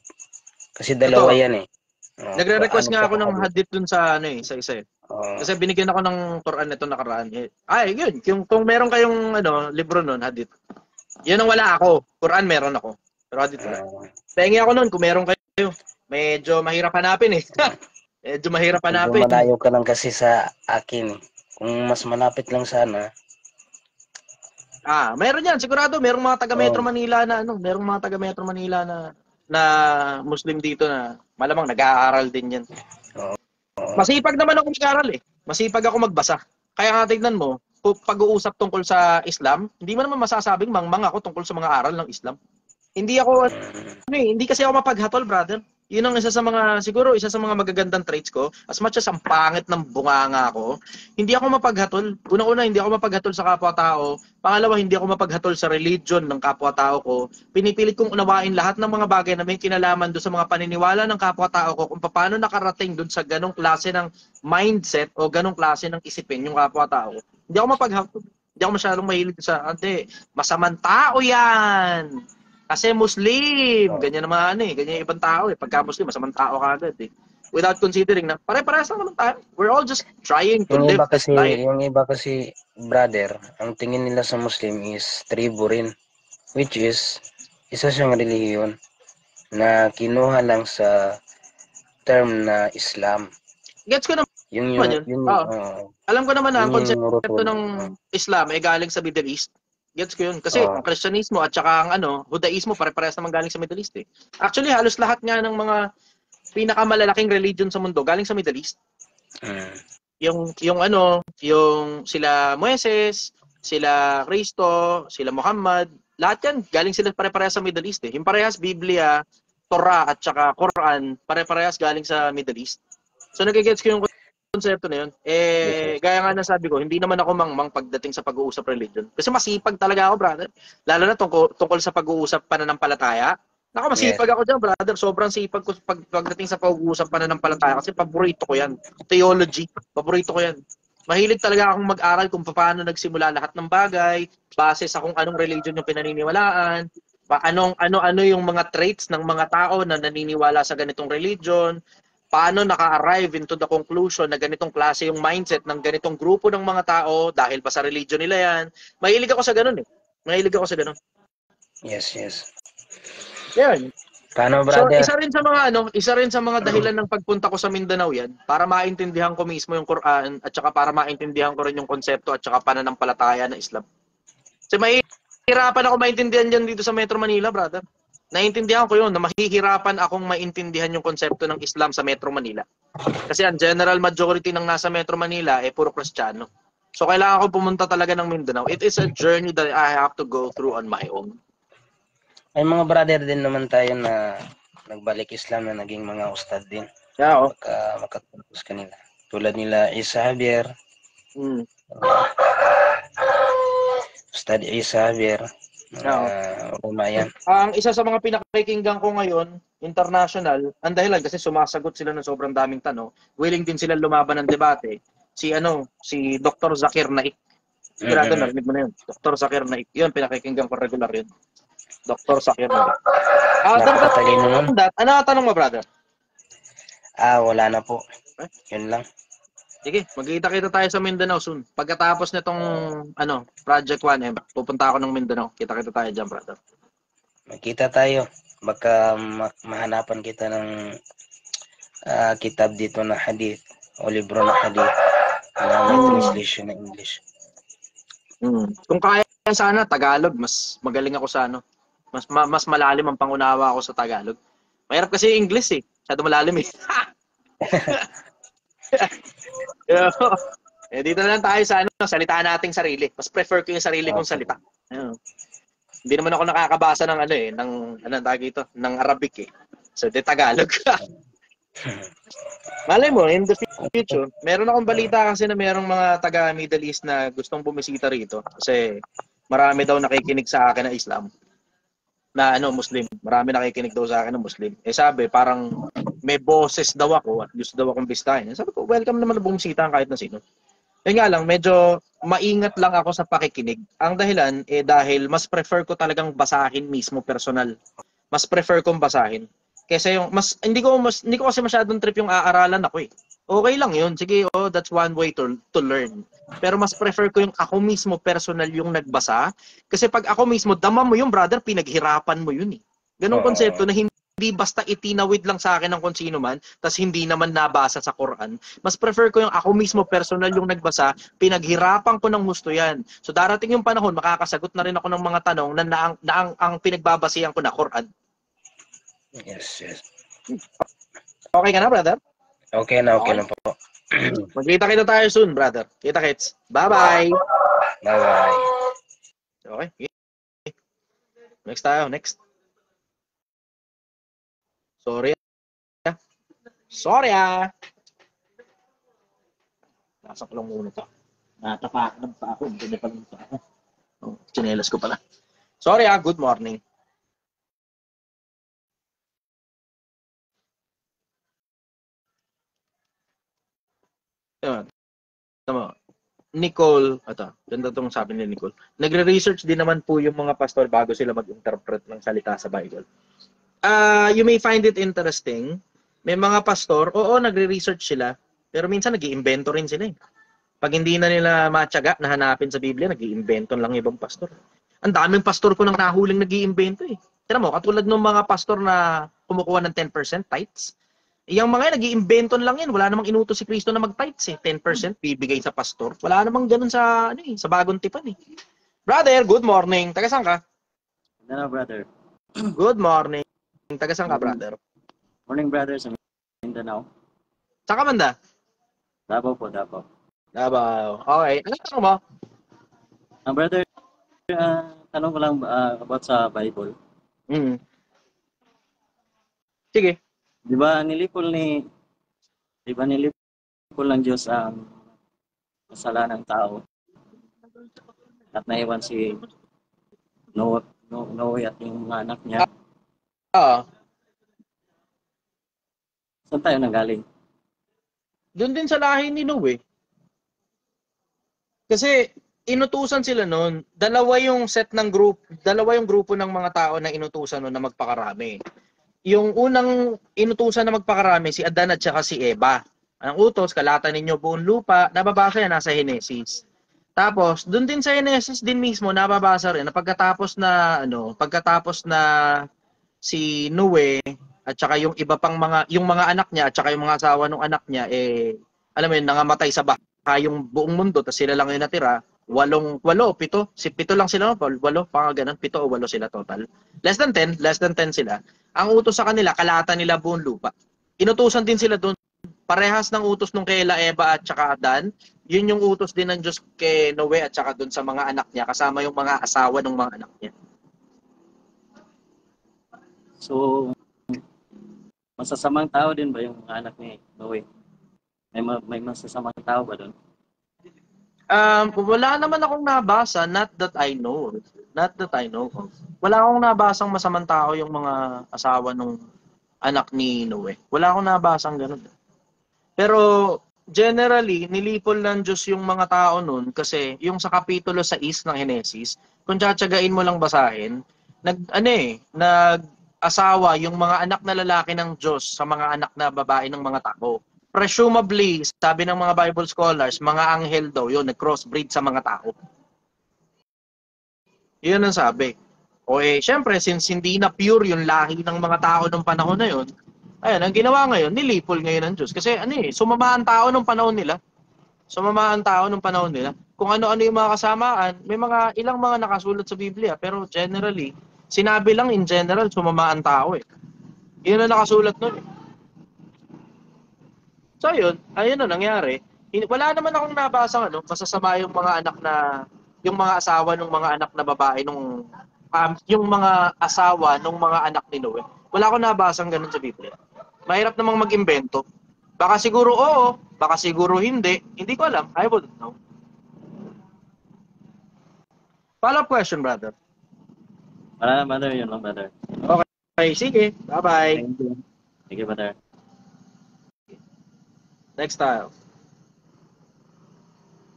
Kasi dalawa yan eh. Nagre-request nga ako sa ng hadith dun sa sa isa eh. Kasi binigyan ako ng Quran nito nakaraan. Yun. Kung meron kayong libro nun, hadith. Yun ang wala ako. Quran meron ako. Pero hadith wala. Pengi ako nun kung meron kayo. Medyo mahirap hanapin eh. Medyo mahirap hanapin. Malayo ka lang kasi sa akin. Kung mas malapit lang sana. Meron yan. Sigurado, merong mga taga Metro Manila na merong mga taga Metro Manila na Muslim dito na malamang nag-aaral din yan. Masipag naman ako mag-aaral eh. Masipag ako magbasa. Kaya nga tignan mo, pag-uusap tungkol sa Islam, hindi mo naman masasabing mangmang ako tungkol sa mga aral ng Islam. Hindi kasi ako mapaghatol, brother. Yun ang isa sa mga magagandang traits ko. As much as ang pangit ng bunganga ko, hindi ako mapaghatol. Una-una, hindi ako mapaghatol sa kapwa-tao. Pangalawa, hindi ako mapaghatol sa religion ng kapwa-tao ko. Pinipilit kong unawain lahat ng mga bagay na may kinalaman doon sa mga paniniwala ng kapwa-tao ko kung paano nakarating doon sa ganong klase ng mindset o ganong klase ng isipin yung kapwa-tao ko. Hindi ako mapaghatol. Hindi ako masyadong mahilig sa, masamang tao yan. Kasi Muslim, ganyan naman ganyan yung ibang tao Pagka Muslim, masamang tao ka agad Without considering na pare-parehas lang naman tayo. We're all just trying to live life. Yung iba kasi, brother, ang tingin nila sa Muslim is tribo rin. Which is, isa siyang relihiyon na kinuha lang sa term na Islam. Gets ko naman yun. Alam ko naman na ang konsepto ng Islam ay galing sa Middle East. Gets ko yun. Kasi ang Kristyanismo at saka ang Judaismo pare-parehas naman galing sa Middle East Actually, halos lahat nga ng mga pinakamalalaking religion sa mundo galing sa Middle East. Yung sila Moises, sila Cristo, sila Muhammad, lahat yan galing sila pare-parehas sa Middle East Yung parehas Biblia, Torah at saka Quran, pare-parehas galing sa Middle East. So nagigets ko yung konsepto na yun. Gaya nga nasabi ko, hindi naman ako mangmang pagdating sa pag-uusap religion. Kasi masipag talaga ako, brother. Lalo na tungkol sa pag-uusap pananampalataya. Masipag ako dyan, brother. Sobrang sipag ko pagdating sa pag-uusap pananampalataya kasi paborito ko yan. Theology, paborito ko yan. Mahilig talaga akong mag-aral kung paano nagsimula lahat ng bagay, base sa kung anong religion yung pinaniniwalaan, ano yung mga traits ng mga tao na naniniwala sa ganitong religion, paano naka-arrive into the conclusion na ganitong klase yung mindset ng ganitong grupo ng mga tao dahil pa sa religion nila yan. Mahilig ako sa ganun Yes. Yan. Paano, brother? So, isa rin sa mga dahilan ng pagpunta ko sa Mindanao yan para maintindihan ko mismo yung Quran at saka para maintindihan ko rin yung konsepto at saka pananampalataya ng Islam. Kasi mahihirapan ako maintindihan yan dito sa Metro Manila, brother. Naiintindihan ko yun na mahihirapan akong maintindihan yung konsepto ng Islam sa Metro Manila. Kasi ang general majority ng nasa Metro Manila puro Kristiyano. So kailangan ko pumunta talaga ng Mindanao. It is a journey that I have to go through on my own. May mga brother din naman tayo na nagbalik Islam na naging mga ustad din. Yeah, makatapos kanila. Tulad nila Isa Javier. Ustad Isa Javier. Oo. Roma yan. Ang isa sa mga pinakikinggan ko ngayon, international, ang dahilan kasi sumasagot sila ng sobrang daming tanong, willing din sila lumaban ng debate. Si Dr. Zakir Naik. Sigurado Mm-mm. narinig mo na yun. Dr. Zakir Naik. Yun, pinakikinggan ko regular yun. Dr. Zakir Naik. Other Napakatalino nun. than that, ano ang tanong mo, brother? Wala na po. Yun lang. Sige, magkita-kita tayo sa Mindanao soon. Pagkatapos nitong Project 1M, pupunta ako ng Mindanao. Kita-kita tayo dyan, brother. Magkita tayo. Baka mahanapan kita ng kitab dito na hadith o libro na hadith na may translation na English. Kung kaya sana Tagalog, mas magaling ako sa mas malalim ang pangunawa ako sa Tagalog. Mahirap kasi yung English eh. Masyado malalim eh. Dito na lang tayo sa salitaan nating sarili. Mas prefer ko yung sarili kong salita. Hindi naman ako nakakabasa ng ng Arabic eh. So, di Tagalog. Malay mo, in the future, meron akong balita kasi na merong mga taga Middle East na gustong bumisita rito. Kasi marami daw nakikinig sa akin na Islam. Na Muslim. Marami nakikinig daw sa akin na Muslim. Sabi, parang may boses daw ako at gusto daw akong bistahin. Sabi ko, welcome naman na bumisita kahit na sino. Yun nga lang, medyo maingat lang ako sa pakikinig. Ang dahilan, dahil mas prefer ko talagang basahin mismo personal. Mas prefer kong basahin. Kasi hindi ko kasi masyadong trip yung aaralan ako eh. Okay lang yun. Sige, that's one way to learn. Pero mas prefer ko yung ako mismo personal yung nagbasa. Kasi pag ako mismo, dama mo yung brother, pinaghirapan mo yun eh. Ganong konsepto na hindi basta itinawid lang sa akin ng kung sino man, tas hindi naman nabasa sa Quran. Mas prefer ko yung ako mismo personal yung nagbasa, pinaghirapan ko ng gusto yan. So darating yung panahon, makakasagot na rin ako ng mga tanong na ang pinagbabasihan ko na Quran. Yes. Okay ka na, brother? Okay na po. Magkita-kita tayo soon, brother. Kita-kits. Bye-bye. Bye-bye. Okay. Next tayo. Next. Sorry. Nasa ko lang muna ito. Natapakan pa ako. Hindi pa lang pa ako. Chinelas ko pala. Sorry. Good morning. Tama. Nicole, ganda tong sabi ni Nicole. Nagre-research din naman po yung mga pastor bago sila mag-interpret ng salita sa Bible. You may find it interesting. May mga pastor, nagre-research sila, pero minsan nag-iimbento rin sila eh. Pag hindi na nila matyaga na hanapin sa Biblia, nag-iimbento lang ibang pastor. Ang daming pastor ko nang nahuling nag-iimbento eh. Tira mo, katulad ng mga pastor na kumukuha ng 10% tithes, yung mga nag-iimbento lang yan. Wala namang inutos si Kristo na mag-tithes eh. 10% bibigay sa pastor. Wala namang ganun sa bagong tipan eh. Brother, good morning. Taga saan ka? Hello, brother. Good morning. Taga saan ka, brother? Morning, brother, sa Mindanao. Saan ka banda? Davao po, Davao. Davao. Okay. Ano tanong mo? Brother, tanong ko lang about sa Bible. Sige. Di ba nilipol ng Diyos ang kasalanan ng tao at naiwan si Noe at yung mga anak niya? Saan tayo nanggaling? Doon din sa lahi ni Noe. Kasi inutusan sila noon, dalawa yung grupo ng mga tao na inutusan noon na magpakarami. Yung unang inutusan na magpakarami, si Adan at saka si Eva. Ang utos, kalatan ninyo buong lupa, nababasa yan nasa Genesis. Tapos, dun din sa Genesis din mismo, nababasa rin na pagkatapos na si Noe at saka yung iba pang yung mga anak niya at saka yung mga asawa ng anak niya, alam mo yun, nangamatay sa baha yung buong mundo, tapos sila lang yung natira. Pito lang sila, 8, ganun, 7 o 8 sila total. Less than 10 sila. Ang utos sa kanila, kalatan nila buong lupa. Inutusan din sila doon. Parehas ng utos nung kay Eva at saka Adan, yun yung utos din ng Diyos kay Noe at saka doon sa mga anak niya, kasama yung mga asawa ng mga anak niya. So, masasamang tao din ba yung mga anak ni Noe? May masasamang tao ba doon? Wala naman akong nabasa, not that I know. Not that I know of. Wala akong nabasang masamang tao yung mga asawa nung anak ni Noe. Wala akong nabasang ganun. Pero generally, nilipol ng Diyos yung mga tao nun kasi yung sa kapitulo 6 ng Henesis, kung tsatsagain mo lang basahin, nag-asawa yung mga anak na lalaki ng Diyos sa mga anak na babae ng mga tao. Presumably, sabi ng mga Bible scholars, mga anghel daw yun, nag-crossbreed sa mga tao. Yun ang sabi. O syempre, since hindi na pure yung lahi ng mga tao ng panahon na yun, ayan, ang ginawa ngayon, nilipol ngayon ng Diyos. Kasi sumama ang tao ng panahon nila. Sumama ang tao ng panahon nila. Kung ano-ano yung mga kasamaan, may ilang mga nakasulat sa Biblia. Pero generally, sinabi lang in general, sumama ang tao eh. Yun ang nakasulat nun eh. So yun, ayun na nangyari. Wala naman akong nabasang masasama yung mga anak na, yung mga asawa ng mga anak na babae nung yung mga asawa ng mga anak ni Noe. Wala akong nabasang ganun sa Biblia. Mahirap namang mag-imbento. Baka siguro oo, baka siguro hindi. Hindi ko alam. I wouldn't know. Follow-up question, brother. Wala, brother, yun lang, brother. Okay, sige. Bye-bye. Thank you. Thank you, brother. Next time.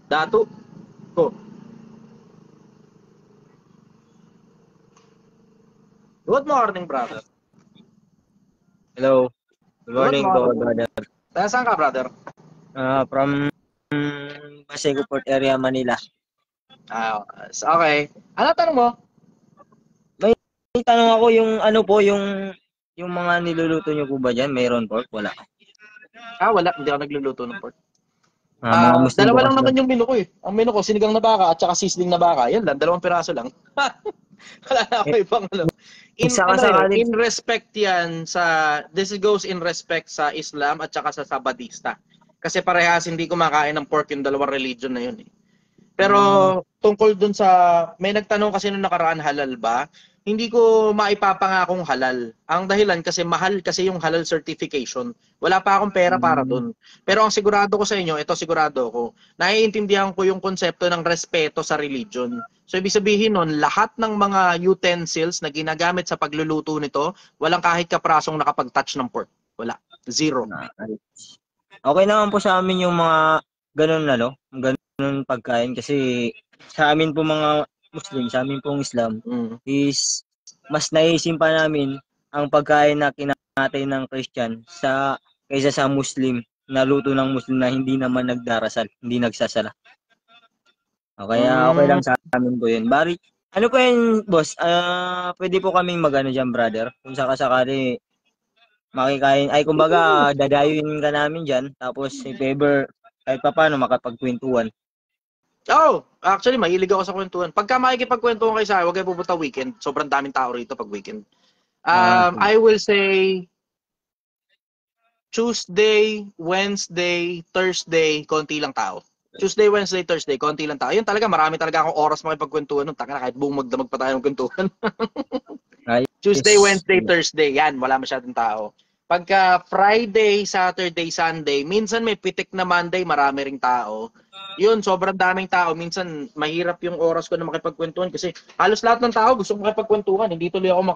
Datu. Go. Good morning, brother. Hello. Good morning Good po, morning. brother. Saan ka, brother? From Pasego Port area, Manila. Okay. Ano tanong mo? May tanong ako yung ano po, yung mga niluluto niyo po ba diyan? Mayroon pork? Wala. Wala. Hindi ako nagluluto ng pork. Mga Muslim Dalawa po lang kasi naman yung menu ko eh. Ang menu ko, sinigang na baka at saka sizzling na baka. Yan lang, 2 piraso lang. Wala na ako ibang in respect yan this goes in respect sa Islam at saka sa Sabadista. Kasi parehas hindi kumakain ng pork yung dalawang religion na yun eh. Pero tungkol dun sa, may nagtanong kasi nung nakaraan, halal ba? Hindi ko maipapangakong halal. Ang dahilan kasi mahal kasi yung halal certification. Wala pa akong pera para dun. Pero ang sigurado ko sa inyo, ito sigurado ko, naiintindihan ko yung konsepto ng respeto sa religion. So ibig sabihin nun, lahat ng mga utensils na ginagamit sa pagluluto nito, walang kahit kaprasong nakapag-touch ng pork. Wala. Zero. Okay naman po sa amin yung mga ganun ganun pagkain kasi sa amin po mga Muslim, sa amin pong Islam is mas naisimpa namin ang pagkain na kinatay ng Christian kaysa sa Muslim na luto ng Muslim na hindi naman nagdarasal, hindi nagsasala. Kaya okay lang sa amin po yun. Bari, ano po yun, boss? Pwede po kaming magano dyan, brother. Kung sakasakali makikain, ay kumbaga dadayuin ka namin dyan, tapos if ever kahit pa paano makapagkwentuhan. Actually, mahilig ako sa kwentuhan. Pagka makikipagkwentuhan kayo sa akin, huwag kayo pupunta weekend. Sobrang daming tao rito pag weekend. I will say Tuesday, Wednesday, Thursday, konti lang tao. Tuesday, Wednesday, Thursday, konti lang tao. Yun talaga, marami talaga akong oras makipagkwentuhan. Taka na kahit buong magdamag pa tayo ng kwentuhan. Tuesday, Wednesday, Thursday, yan, wala masyadong tao. Pagka Friday, Saturday, Sunday, minsan may pitik na Monday, marami ring tao. Yun, sobrang daming tao. Minsan, mahirap yung oras ko na makipagkwentuhan kasi halos lahat ng tao gusto ko makipagkwentuhan. Hindi tuloy ako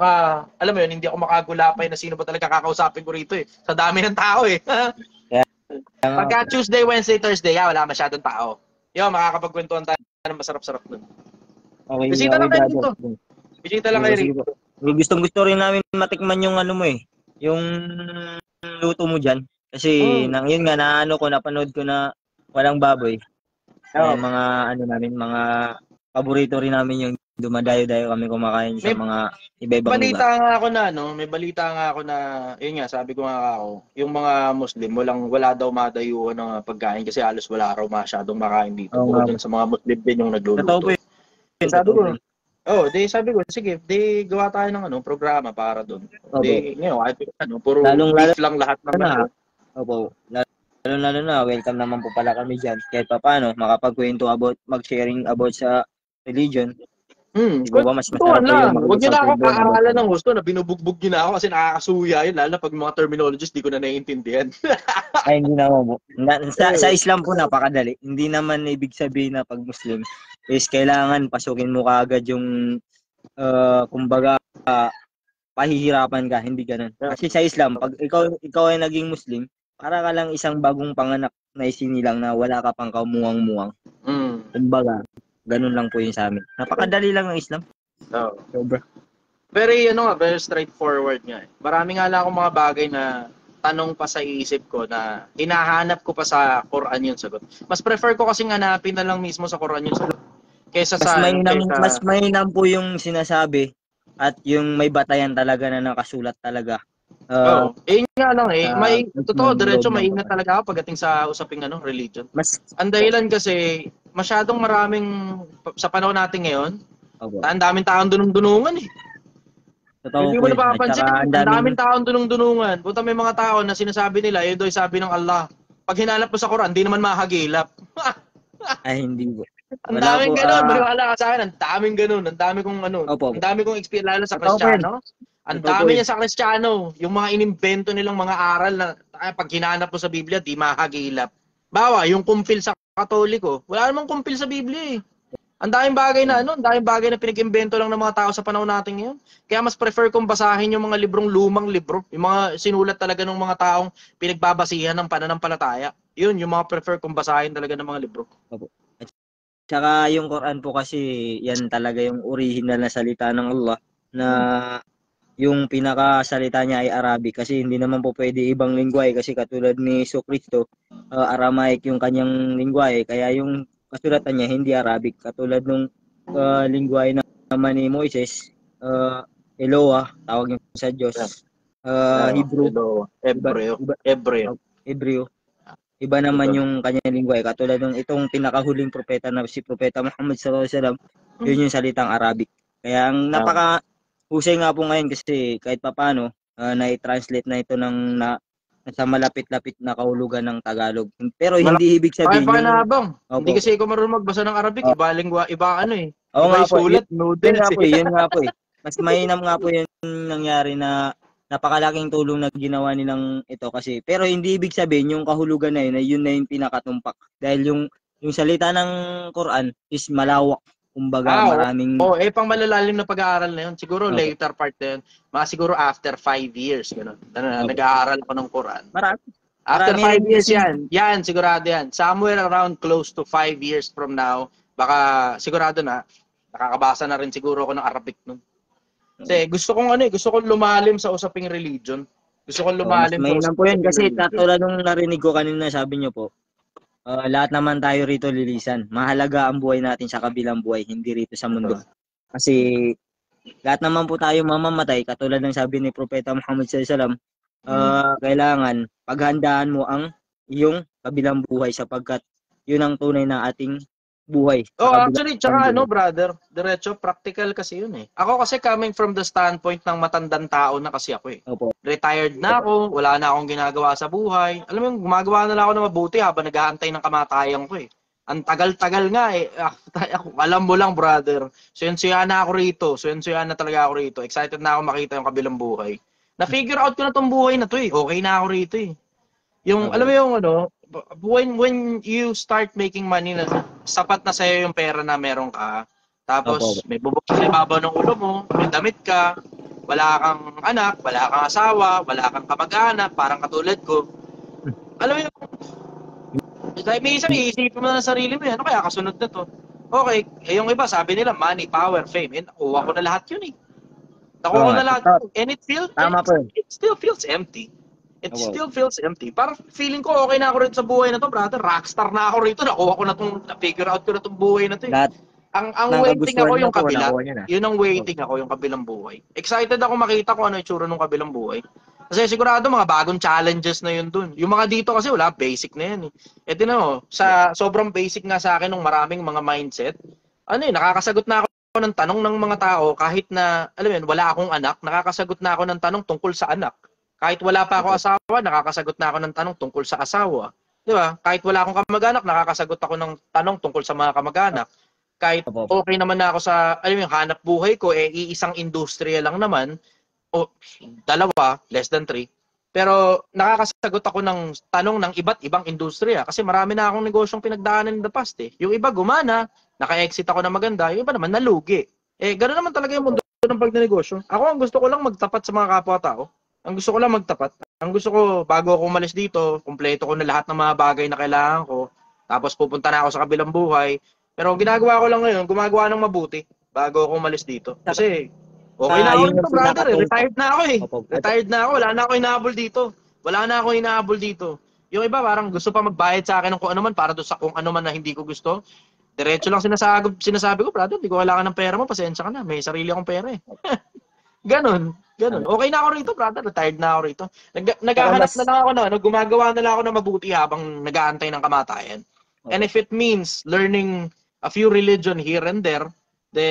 alam mo yun, hindi ako makagulapay na sino ba talaga kakausapin ko rito eh. Sa dami ng tao eh. Pagka Tuesday, Wednesday, Thursday, wala masyadong tao. Yun, makakapagkwentuhan tayo ng masarap-sarap nun. Okay, Bisita lang kayo dito. Bisita lang kayo rito. Gustong-gusto rin namin matikman yung ano mo eh. Yung luto mo dyan. Kasi yun nga, napanood ko na walang baboy. Mga mga paborito rin namin yung dumadayo-dayo kami kumakain sa mga iba-ibang lugar. May balita nga ako na, yun nga, sabi ko nga ako, yung mga Muslim, wala daw madayuan ng pagkain kasi halos wala raw masyadong makain dito. Bukod sa mga Muslim din yung nagluluto. Totoo po yun. Sabi ko, sige, gawa tayo ng programa para doon. Puro Lalong-lalo beef lang lahat naman. Opo. Lalo na, welcome naman po pala kami dyan. Kahit pa paano, makapagkwento mag-sharing about sa religion. Diba ba, mas masarap po yung huwag nyo na ako kaaralan ng gusto na binubugbog nyo na ako kasi nakakasuya yun, lalo na pag mga terminologies, di ko na naiintindihan. Ay, hindi naman po. Sa Islam po, napakadali. Hindi naman ibig sabihin na pag Muslim is kailangan pasukin mo kaagad yung kumbaga pahihirapan ka, hindi ganun. Kasi sa Islam, pag ikaw ay naging Muslim, para ka lang isang bagong panganak na isinilang na wala ka pang kamuwang-muwang. Kumbaga, ganun lang po yun sa amin. Napakadali lang ng Islam. Oo. Sobra. Very straightforward nga. Marami nga lang akong mga bagay na tanong pa sa isip ko na hinahanap ko pa sa Quran yung sagot. Mas prefer ko kasing hanapin na lang mismo sa Quran yung sagot. Kaysa Mas mainam po yung sinasabi at yung may batayan talaga na nakasulat talaga. Yun nga lang totoo, diretso maingat talaga ako pagdating sa usaping religion. Ang dahilan kasi masyadong maraming sa panahon natin ngayon, ang daming taong dunong-dunungan eh. Totoo hindi mo napapansin, ang daming taong dunong-dunungan. Punta may mga tao na sinasabi nila, yun daw sabi ng Allah. Pag hinanap mo sa Quran, hindi naman mahagilap. Ay, hindi po. Ang daming ganun, maniwala ka sa akin, ang daming ganun, ang dami kong ang dami kong experience lalo sa Kristiyano. Ang dami niya sa Kristiyano, yung mga inimbento nilang mga aral na pag hinanap mo sa Biblia, di mahagilap. Bawa, yung kumpil sa Katoliko, wala namang kumpil sa Biblia eh. Ang daming bagay na ang daming bagay na pinag-imbento lang ng mga tao sa panahon natin ngayon. Kaya mas prefer kong basahin yung mga lumang libro, yung mga sinulat talaga ng mga taong pinagbabasihan ng pananampalataya. Yun, yung mga prefer kong basahin talaga ng mga libro. Tsaka yung Quran po kasi yan talaga yung original na salita ng Allah na yung pinakasalita niya ay Arabic kasi hindi naman po pwede ibang lingwahe kasi katulad ni Jesucristo, Aramaic yung kanyang lingwahe kaya yung kasulatan niya hindi Arabic katulad nung lingwahe naman ni Moises, Eloah tawag niya sa Diyos, Hebreo. Iba naman yung kanyang lingwahe katulad ng itong pinakahuling propeta na si Propeta Muhammad sallallahu alaihi wasallam, yun yung salitang Arabic. Kaya ang napaka husay nga po ngayon kasi kahit papaano na-translate na ito ng sa malapit-lapit na kahulugan ng Tagalog. Pero hindi ibig sabihin hindi kasi ako marunong magbasa ng Arabic, iba lingwa, iba Oo nga po, sulat, noodles. Yun nga po eh. Mas mainam nga po yung nangyari na napakalaking tulong na ginawa nilang ito kasi pero hindi ibig sabihin yung kahulugan na yun na yung pinakatumpak dahil yung salita ng Quran is malawak kumbaga maraming pang malalalim na pag-aaral na yun siguro later part na yun mga siguro after 5 years gano'n nag-aaral ko ng Quran after 5 years yan sigurado yan somewhere around close to 5 years from now baka sigurado na nakakabasa na rin siguro ako ng Arabic nun. Kasi gusto kong lumalim sa usaping religion. Gusto kong lumalim sa usaping po yun kasi katulad nung narinig ko kanina sabi niyo po, lahat naman tayo rito lilisan. Mahalaga ang buhay natin sa kabilang buhay, hindi rito sa mundo. Kasi lahat naman po tayo mamamatay katulad ng sabi ni Propeta Muhammad sallallahu alaihi wasallam, kailangan paghandaan mo ang iyong kabilang buhay sapagkat yun ang tunay na ating buhay. Actually, tsaka brother, diretso, practical kasi yun eh. Ako kasi coming from the standpoint ng matandang tao na kasi ako eh. Retired na ako, wala na akong ginagawa sa buhay. Alam mo yung gumagawa na lang ako ng mabuti habang nag-aantay ng kamatayan ko eh. Ang tagal-tagal nga eh. Alam mo lang brother, suyan-suyan na ako rito. Suyan-suyan na talaga ako rito. Excited na ako makita yung kabilang buhay. Na-figure out ko na tong buhay na to eh. Okay na ako rito eh. Yung, alam mo yung when you start making money na sapat na sa'yo yung pera na meron ka, tapos may bubok sa ibabaw ng ulo mo, may damit ka, wala kang anak, wala kang asawa, wala kang kamag-anak, parang katulad ko. Alam mo yung, may isang iisipin mo na sarili mo, ano kaya kasunod na to? Okay, yung iba sabi nila money, power, fame, nakuha ko na lahat yun eh. Nakuha ko na lahat yun. And it still feels empty. It still feels empty. Parang feeling ko okay na ako rito sa buhay na to, brother. Rockstar na ako rito. Nakuha ko na figure out ko na tong buhay na to. Ang waiting ako yung kabila. Yun ang waiting ako, yung kabilang buhay. Excited ako makita ko ano yung tsura ng kabilang buhay. Kasi sigurado mga bagong challenges na yun dun. Yung mga dito kasi wala, basic na yan eh. E tinan mo, sa sobrang basic nga sa akin ng maraming mga mindset, nakakasagot na ako ng tanong ng mga tao kahit na, alam mo yun, wala akong anak, nakakasagot na ako ng tanong tungkol sa anak. Kahit wala pa ako asawa, nakakasagot na ako ng tanong tungkol sa asawa. Di ba? Kahit wala akong kamag-anak, nakakasagot ako ng tanong tungkol sa mga kamag-anak. Kahit okay naman na ako sa, alam mo yung hanap buhay ko, iisang industriya lang naman, o dalawa, less than 3. Pero nakakasagot ako ng tanong ng iba't ibang industriya kasi marami na akong negosyong pinagdaanan in the past eh. Yung iba gumana, naka-exit ako na maganda, yung iba naman nalugi. Gano'n naman talaga yung mundo ng pagnenegosyo. Ako, ang gusto ko lang magtapat sa mga kapwa-tao. Ang gusto ko lang magtapat. Ang gusto ko, bago ako umalis dito, kumpleto ko na lahat ng mga bagay na kailangan ko. Tapos pupunta na ako sa kabilang buhay. Pero ang ginagawa ko lang ngayon, gumagawa ng mabuti bago ako umalis dito. Kasi, okay na ako Yun dito, yung brother. pinakatungkol. Retired na ako eh. Opo. Retired na ako. Wala na ako inahabol dito. Wala na ako inahabol dito. Yung iba, parang gusto pa magbayad sa akin ng kung ano man para doon sa kung ano man na hindi ko gusto. Diretso lang sinasabi ko, brother, hindi ko kailangan ng pera mo, pasensya ka na. May sarili akong pera eh. Ganon. Okay na ako rito, brother. Retired na ako rito. Naghahanap na lang ako gumagawa na lang ako ng mabuti habang nag-aantay ng kamatayan. And if it means learning a few religion here and there,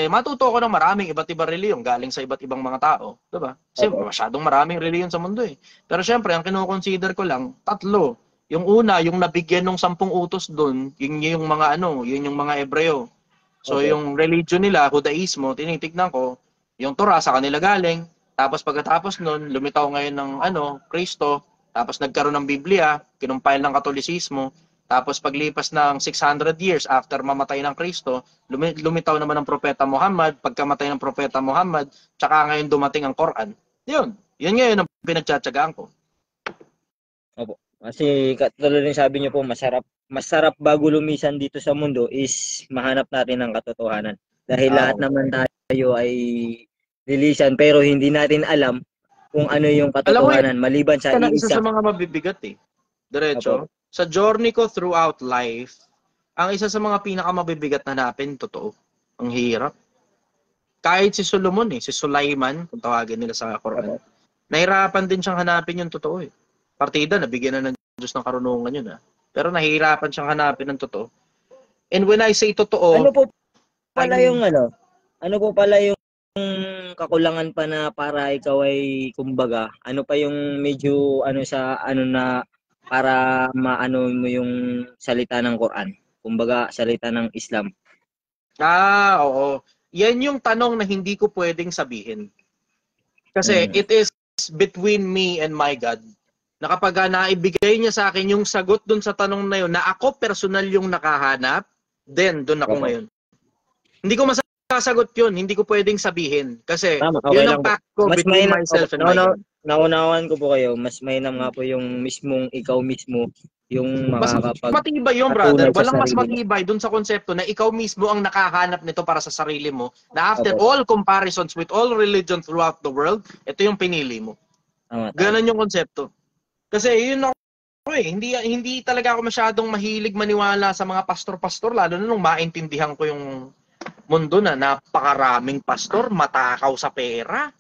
matuto ko ng maraming iba't ibang reliyon galing sa iba't ibang mga tao. Diba? Kasi masyadong maraming reliyon sa mundo eh. Pero syempre, ang kinoconsider ko lang, 3. Yung una, yung nabigyan ng 10 utos doon, yun yung mga Hebreo. So yung religion nila, Judaismo, tinitignan ko, yung Torah sa kanila galing. Tapos pagkatapos nun, lumitaw ngayon ng Kristo. Tapos nagkaroon ng Biblia, kinumpile ng Katolisismo. Tapos paglipas ng 600 years after mamatay ng Kristo, lumitaw naman ng Propeta Muhammad. Pagkamatay ng Propeta Muhammad, tsaka ngayon dumating ang Quran. Yun ngayon ang pinagtsatsagaan ko. Opo. Kasi katulad ng sabi niyo po, masarap bago lumisan dito sa mundo is mahanap natin ng katotohanan. Dahil lahat naman tayo ay lilisan pero hindi natin alam kung ano yung katotohanan maliban sa isa isa. Sa mga mabibigat eh. Diretso. Sa journey ko throughout life, ang isa sa mga pinakamabibigat na hanapin, totoo. Ang hirap. Kahit si Solomon si Sulaiman, kung tawagin nila sa Quran, nahirapan din siyang hanapin yung totoo eh. Partida, nabigyan na ng Diyos ng karunungan yun Pero nahihirapan siyang hanapin ng totoo. And when I say totoo, ano po pala yung kakulangan pa na para ikaw ay kumbaga, ano pa yung medyo na para maano mo yung salita ng Quran, kumbaga salita ng Islam? Oo. Yan yung tanong na hindi ko pwedeng sabihin. Kasi it is between me and my God. Na kapag naibigay niya sa akin yung sagot dun sa tanong na yun, na ako personal yung nakahanap, then dun ako ngayon. Hindi ko masasagot yun, hindi ko pwedeng sabihin. Kasi yun ang pact ko between myself and my God. Naunawan ko po kayo, mas mainam nga po yung ikaw mismo, yung makakapag... Mas matibay yun, brother. Walang mas matibay dun sa konsepto na ikaw mismo ang nakahanap nito para sa sarili mo, na after all comparisons with all religion throughout the world, ito yung pinili mo. Ganon yung konsepto. Kasi yun ako hindi talaga ako masyadong mahilig maniwala sa mga pastor-pastor, lalo na nung maintindihan ko yung mundo na napakaraming pastor, matakaw sa pera.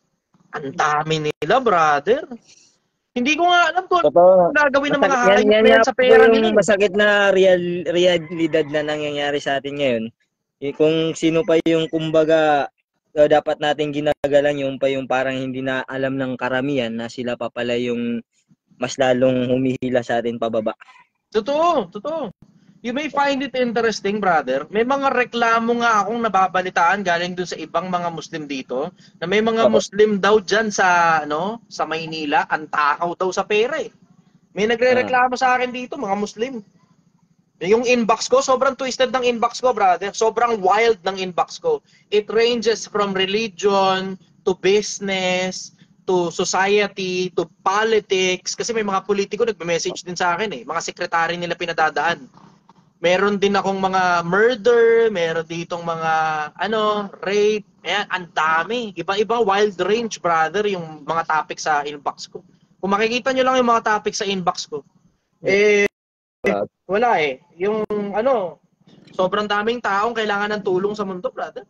Ang dami nila, brother. Hindi ko nga alam kung ano gagawin ng mga hayop na yan sa pera nila. Yung masakit na realidad na nangyayari sa atin ngayon. Kung sino pa yung kumbaga dapat natin ginagalang, yung parang hindi na alam ng karamihan na sila pa pala yung mas lalong humihila sa atin pababa. Totoo. You may find it interesting, brother. May mga reklamo nga akong nababalitaan galing dun sa ibang mga Muslim dito, na may mga Muslim daw dyan sa Maynila, ang takaw daw sa pera eh. May nagrereklamo sa akin dito, mga Muslim. Yung inbox ko, sobrang twisted ng inbox ko, brother. Sobrang wild ng inbox ko. It ranges from religion to business to society to politics. Kasi may mga politiko nagme-message din sa akin eh. Mga sekretary nila pinadadaan. Meron din akong mga murder, meron ditong mga rape, ang dami. Iba-iba, wild range, brother, yung mga topic sa inbox ko. Kung makikita nyo lang yung mga topic sa inbox ko, wala eh. Yung sobrang daming taong kailangan ng tulong sa mundo, brother.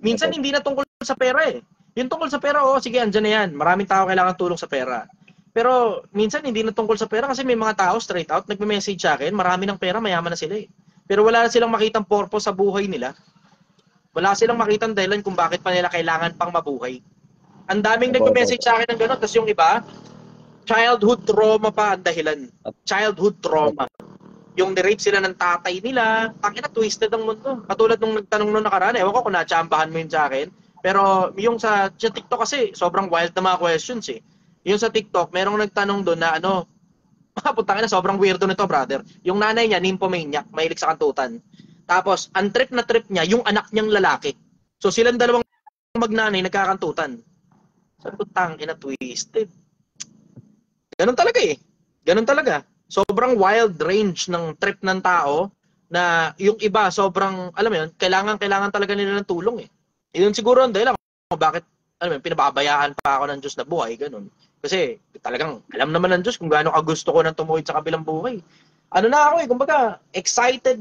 Minsan hindi na tungkol sa pera eh. Yung tungkol sa pera, sige, andyan na yan. Maraming tao kailangan tulong sa pera. Pero minsan hindi na tungkol sa pera kasi may mga tao straight out nagme-message sa akin, marami ng pera, mayaman na sila eh. Pero wala na silang makitang purpose sa buhay nila. Wala silang makitang dahilan kung bakit pa nila kailangan pang mabuhay. Ang daming nagme-message sa akin ng gano'n, tapos yung iba, childhood trauma pa ang dahilan. Childhood trauma. Yung ni-rape sila ng tatay nila, takina twisted ang mundo. Katulad nung nagtanong nung nakaraan, ewan ko kung natsambahan mo yun sa akin. Pero yung sa TikTok kasi, sobrang wild na mga questions eh. Yung sa TikTok, merong nagtanong doon na putangina, sobrang weirdo nito, brother. Yung nanay niya, nymphomaniac, mahilig sa kantutan. Tapos, ang trip na trip niya, yung anak niyang lalaki. So, silang dalawang magnanay nagkakantutan. Sabi ko, tangina, twisted. Ganun talaga eh. Ganun talaga. Sobrang wild range ng trip ng tao na yung iba sobrang, alam mo yun, kailangan talaga nila ng tulong eh. Yun siguro ang dahilan kung bakit, alam mo yun, pinababayaan pa ako ng Diyos na buhay, ganun. Kasi talagang alam naman ng Diyos kung gaano kagusto ko nang tumuhid sa kabilang buhay. Ano na ako eh, kumbaga, excited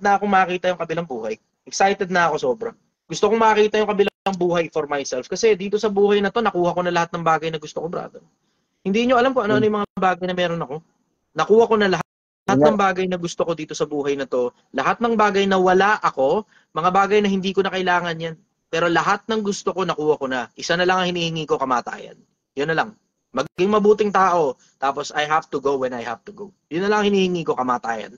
na ako makita yung kabilang buhay. Excited na ako sobra. Gusto kong makita yung kabilang buhay for myself. Kasi dito sa buhay na to, nakuha ko na lahat ng bagay na gusto ko, brother. Hindi nyo alam kung ano yung mga bagay na meron ako. Nakuha ko na lahat ng bagay na gusto ko dito sa buhay na to. Lahat ng bagay na wala ako, mga bagay na hindi ko na kailangan yan. Pero lahat ng gusto ko, nakuha ko na. Isa na lang ang hinihingi ko, kamatayan. Yun na lang. Maging mabuting tao, tapos I have to go when I have to go. Yun na lang hinihingi ko, kamatayan.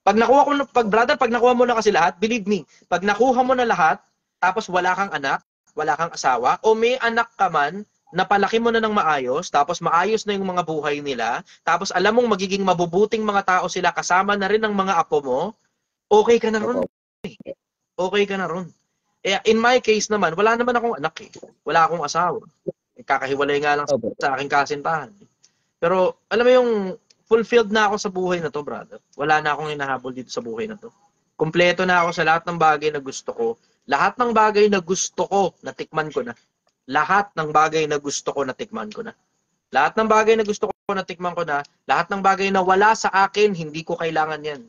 Pag nakuha mo na kasi lahat, believe me, pag nakuha mo na lahat, tapos wala kang anak, wala kang asawa, o may anak ka man, napalaki mo na ng maayos, tapos maayos na yung mga buhay nila, tapos alam mong magiging mabubuting mga tao sila, kasama na rin ng mga apo mo, okay ka na ron. Okay ka na ron. In my case naman, wala naman akong anak eh. Wala akong asawa. Kakahiwalay nga lang sa aking kasintahan. Pero, alam mo yung fulfilled na ako sa buhay na to, brother. Wala na akong hinahabol dito sa buhay na to. Kompleto na ako sa lahat ng bagay na gusto ko. Lahat ng bagay na gusto ko, natikman ko na. Lahat ng bagay na gusto ko, natikman ko na. Lahat ng bagay na gusto ko, natikman ko na. Lahat ng bagay na wala sa akin, hindi ko kailangan yan.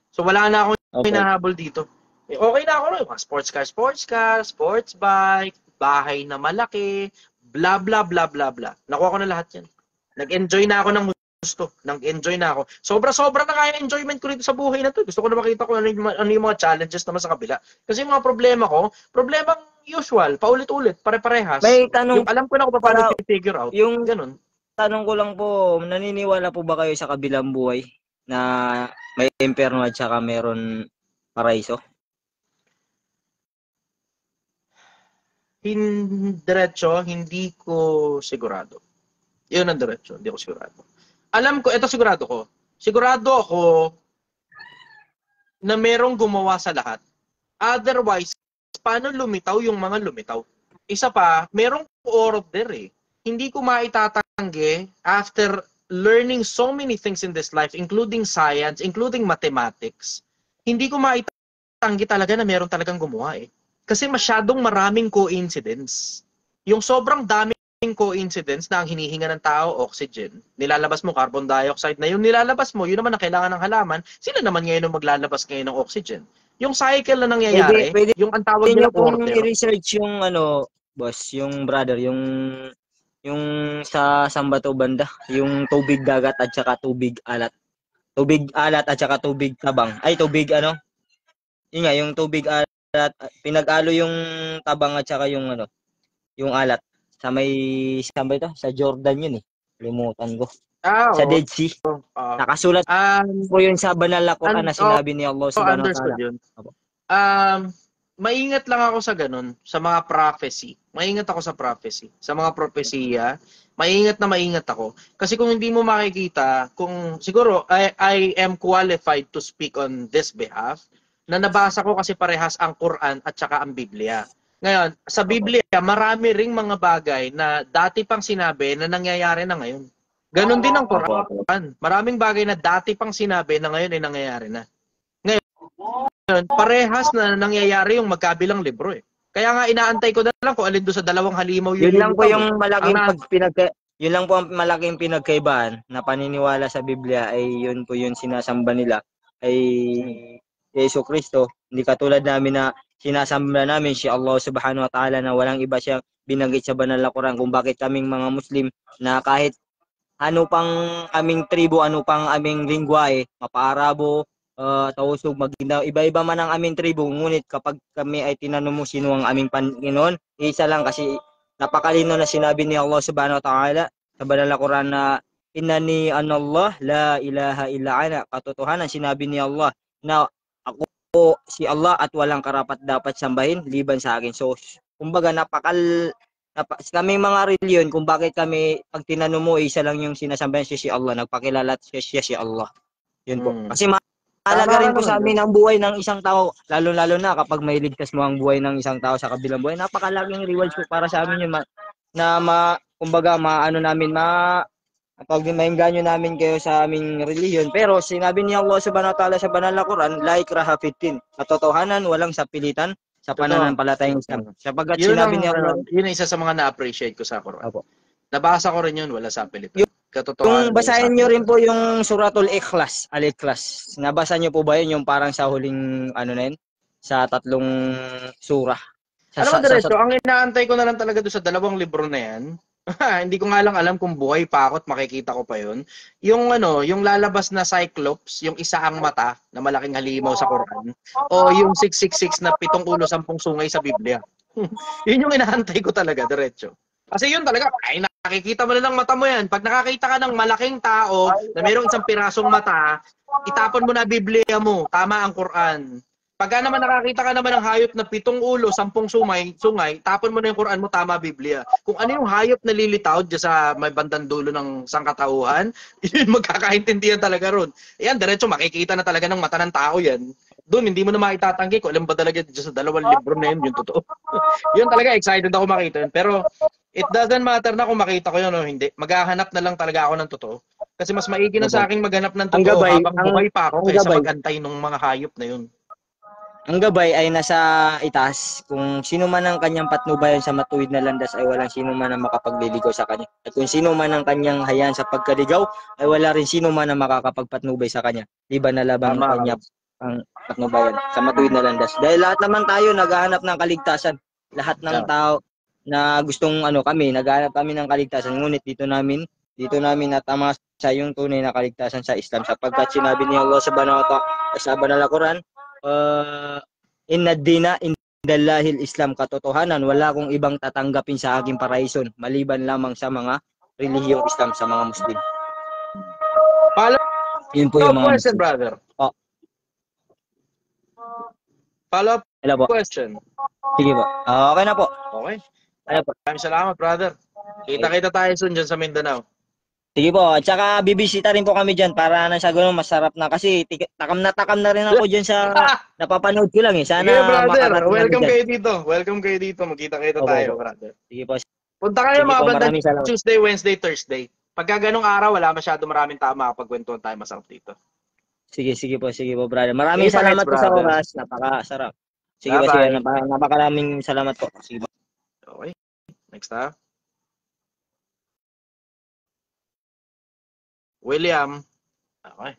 So, wala na akong hinahabol dito. Okay na ako rin. Sports car, sports bike, bahay na malaki, bla bla bla bla bla. Nakuha ko na lahat yan. Nag-enjoy na ako ng gusto. Nag-enjoy na ako. Sobra na kaya enjoyment ko rito sa buhay na to. Gusto ko na makita ko ano yung mga challenges naman sa kabila. Kasi yung mga problemang usual, paulit-ulit, pare-parehas. May tanong, yung alam ko na kung paano i-figure out. Yung ganun. Tanong ko lang po, naniniwala po ba kayo sa kabilang buhay na may impyerno at saka meron paraiso? Diretso, hindi ko sigurado. Yun ang diretso, hindi ko sigurado. Alam ko, ito sigurado ko. Sigurado ako na merong gumawa sa lahat. Otherwise, paano lumitaw yung mga lumitaw? Isa pa, merong order eh. Hindi ko maitatanggi after learning so many things in this life, including science, including mathematics, hindi ko maitatanggi talaga na meron talagang gumawa eh. Kasi masyadong maraming coincidence. Yung sobrang daming coincidence na ang hinihinga ng tao, oxygen. Nilalabas mo carbon dioxide na yung nilalabas mo, yun naman ang kailangan ng halaman. Sila naman ngayon ang maglalabas ngayon ng oxygen. Yung cycle na nangyayari, pwede yung ang tawag nila order. I-research yung boss, yung brother, yung sa Sambato banda, yung tubig dagat at saka tubig alat. Tubig alat at saka tubig tabang. Ay, tubig yun nga, yung tubig alat, pinag-alo yung tabang at saka yung yung alat. Sa sa Jordan yun eh. Limutan ko. Sa Dead Sea. Nakasulat po yun sa banal na Quran na sinabi ni Allah subhanahu wa ta'ala. Maingat lang ako sa ganun, sa mga prophecy. Maingat ako sa prophecy. Sa mga propesya, maingat ako. Kasi kung hindi mo makikita, kung siguro I am qualified to speak on this behalf, na nabasa ko kasi parehas ang Quran at saka ang Biblia. Ngayon, sa Biblia, marami ring mga bagay na dati pang sinabi na nangyayari na ngayon. Ganon din ang Quran. Maraming bagay na dati pang sinabi na ngayon ay nangyayari na. Ngayon, parehas na nangyayari yung magkabilang libro eh. Kaya nga inaantay ko na lang kung alin doon sa dalawang halimaw yun lang po yung yun lang po ang malaking pinagkaibahan na paniniwala sa Biblia ay yun po yung sinasamba nila ay Yesu Kristo. Hindi katulad namin na sinasamba namin si Allah subhanahu wa ta'ala na walang iba siyang binanggit sa banal na Quran kung bakit kaming mga Muslim na kahit ano pang aming tribo, ano pang aming lingwahe, mapa-Arabo, Tausug, Magina, iba-iba man ang aming tribo, ngunit kapag kami ay tinanong mo sino ang aming Panginoon, isa lang kasi napakalino na sinabi ni Allah subhanahu wa ta'ala sa banal na Quran na innani anallah la ilaha illa ana, katotohanan sinabi ni Allah na ako si Allah at walang karapat dapat sambahin liban sa akin. So kumbaga kaming mga reliyon kung bakit kami pag tinanong mo isa lang yung sinasambahin si Allah, nagpakilala siya si Allah. Yun po. Kasi Napakahalaga rin po naman sa yun. amin ang buhay ng isang tao, lalo-lalo na kapag may ligtas mo ang buhay ng isang tao sa kabilang buhay. Napakalaking rewards po para sa amin yun kumbaga maano namin pag maingganyo namin kayo sa aming relihiyon. Pero sinabi ni Allah subhanahu wa ta'ala sa banal na Quran, la ikraha fiddin. Katotohanan, walang sapilitan sa pananampalatayang Islam. Sapagkat Yun sinabi ang, ni Allah, yun ang isa sa mga na-appreciate ko sa Quran. Opo. Nabasa ko rin yun, wala sa Pilipinas. Katotohanan. Kung basahin nyo rin po yung Suratul Ikhlas, Al-Ikhlas. Nabasa nyo po ba yun yung parang sa huling ano na yun? Sa 3 surah. Alam mo, diretso, ang inaantay ko na lang talaga doon sa 2 libro na yan. Hindi ko nga lang alam kung buhay pa ako at makikita ko pa yun. Yung yung lalabas na Cyclops, yung isa ang mata na malaking halimaw sa Quran, o yung 666 na 7 ulo 10 sungay sa Biblia. Yun yung inaantay ko talaga, diretso. Kasi yun talaga, ay nakikita mo na ng mata mo yan. Pag nakakita ka ng malaking tao na mayroong isang pirasong mata, itapon mo na Biblia mo, tama ang Quran. Pagka naman nakakita ka naman ng hayop na 7 ulo, 10 sungay, tapon mo na yung Quran mo, tama Biblia. Kung ano yung hayop na lilitaw dyan sa may bandang dulo ng sangkatauhan, yun magkakaintindihan talaga ron. Yan, diretso makikita na talaga ng mata ng tao yan. Doon, hindi mo na maitatanggi kung alam ba talaga dyan sa 2 libro na yun, yung totoo. Yun talaga, excited ako makita yun. Pero, it doesn't matter na kung makita ko yun o hindi. Maghahanap na lang talaga ako ng totoo. Kasi mas maigi na sa akin maghanap ng totoo habang buhay pa ako kaysa mag-antay ng mga hayop na yun. Ang gabay ay nasa itaas. Kung sino man ang kanyang patnubayan sa matuwid na landas ay walang sino man ang makapagliligaw sa kanya. At kung sino man ang kanyang hayaan sa pagkaligaw ay wala rin sino man ang makakapagpatnubay sa kanya. Liban na labang ang kanya ang patnubayan sa matuwid na landas. Dahil lahat naman tayo naghahanap ng kaligtasan. Lahat ng tao na gustong kami, naghahanap kami ng kaligtasan. Ngunit dito namin natamasa yung tunay na kaligtasan sa Islam sapagkat sinabi ni Allah subhanahu wa ta'ala sa banal na Quran, inna dina indallahil Islam, katotohanan wala akong ibang tatanggapin sa aking paraison maliban lamang sa mga relihiyong Islam, sa mga Muslim. Yun po yung mga question, Muslim. brother. Follow-up question. Sige po. Okay na po. Okay. Ano po? Maraming salamat, brother. Kita-kita tayo soon dyan sa Mindanao. Sige po. At saka bibisita rin po kami dyan para na sa ganun masarap na. Kasi takam na rin ako dyan sa napapanood ko lang eh. Sana sige, brother. Welcome kayo dito. Welcome kayo dito. Magkita-kita tayo, brother. Sige po. Punta kayo mga bandang salamat. Tuesday, Wednesday, Thursday. Pagka ganong araw, wala masyado maraming tama kapag kwentuhan tayo, masarap dito. Sige po, brother. Maraming salamat po sa oras. Napakasarap. Sige po, napakaraming salamat po. Sige po. Okay. Next ha. William. Okay.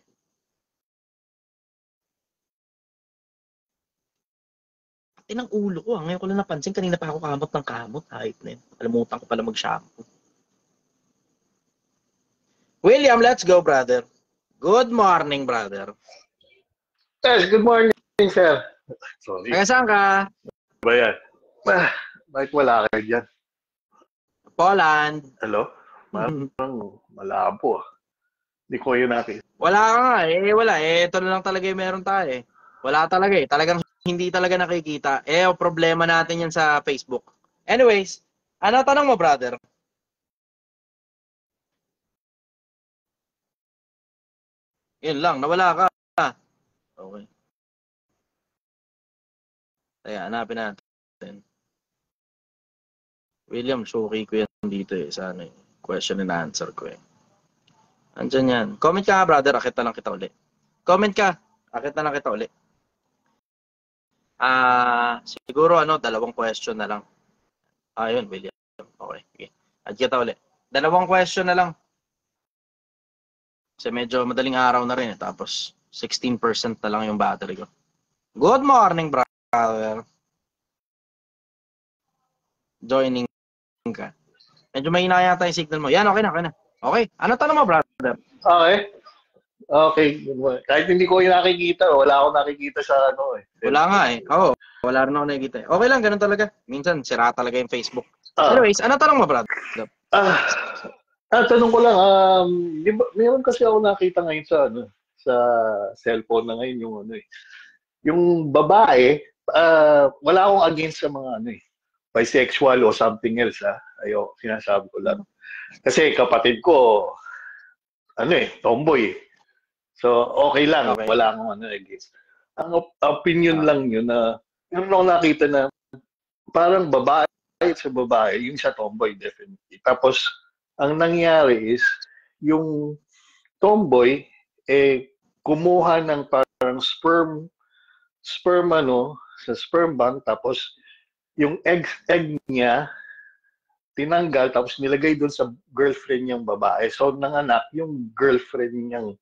Pati ng ulo ko. Ngayon ko lang napansin. Kanina pa ako kamot ng kamot. Hype na yun. Alimutan ko pala mag-shampoo. William, let's go, brother. Good morning, brother. Yes, good morning, sir. Sorry. Taga saan ka? Ba yan? Bakit wala kayo dyan? Poland. Hello? Parang malabo. Hindi ko yun nakita. Wala ka nga eh. Wala eh. Ito na lang talaga yung meron tayo eh. Wala talaga eh. Talagang hindi talaga nakikita. Problema natin yan sa Facebook. Anyways, ano tanong mo, brother? Yun lang. Nawala ka. Okay. Kaya, hanapin natin. William, suki ko yan dito eh. Sa question and answer ko eh. Andyan yan. Comment ka nga, brother. Akit na lang kita uli. Comment ka. Akit na lang kita uli. Siguro 2 question na lang. Yun, William. Okay. Akit kita uli. 2 question na lang. Kasi medyo madaling araw na rin eh. Tapos 16% na lang yung battery ko. Good morning, brother. Joining ka. Medyo mahina yata yung signal mo. Yan, okay na. Okay. Ano tanong mo, brother? Okay. Kahit hindi ko yung nakikita, wala akong nakikita sa eh. Wala nga eh. Oo. Wala rin ako nakikita. Okay lang, ganun talaga. Minsan, sira talaga yung Facebook. Anyways, ano tanong mo, brother? Tanong ko lang, di ba, meron kasi ako nakita ngayon sa cellphone na ngayon yung yung babae, wala akong against sa mga bisexual o something else sinasabi ko lang. Kasi kapatid ko, tomboy. So, okay lang. Okay. Wala akong ano against. Ang opinion lang yun na yung nakita na parang babae sa babae, yung sa tomboy definitely. Tapos, ang nangyari is, yung tomboy, kumuha ng parang sperm sa sperm bank, tapos yung egg niya, tinanggal, tapos nilagay doon sa girlfriend niyang babae. So, nanganak yung girlfriend niyang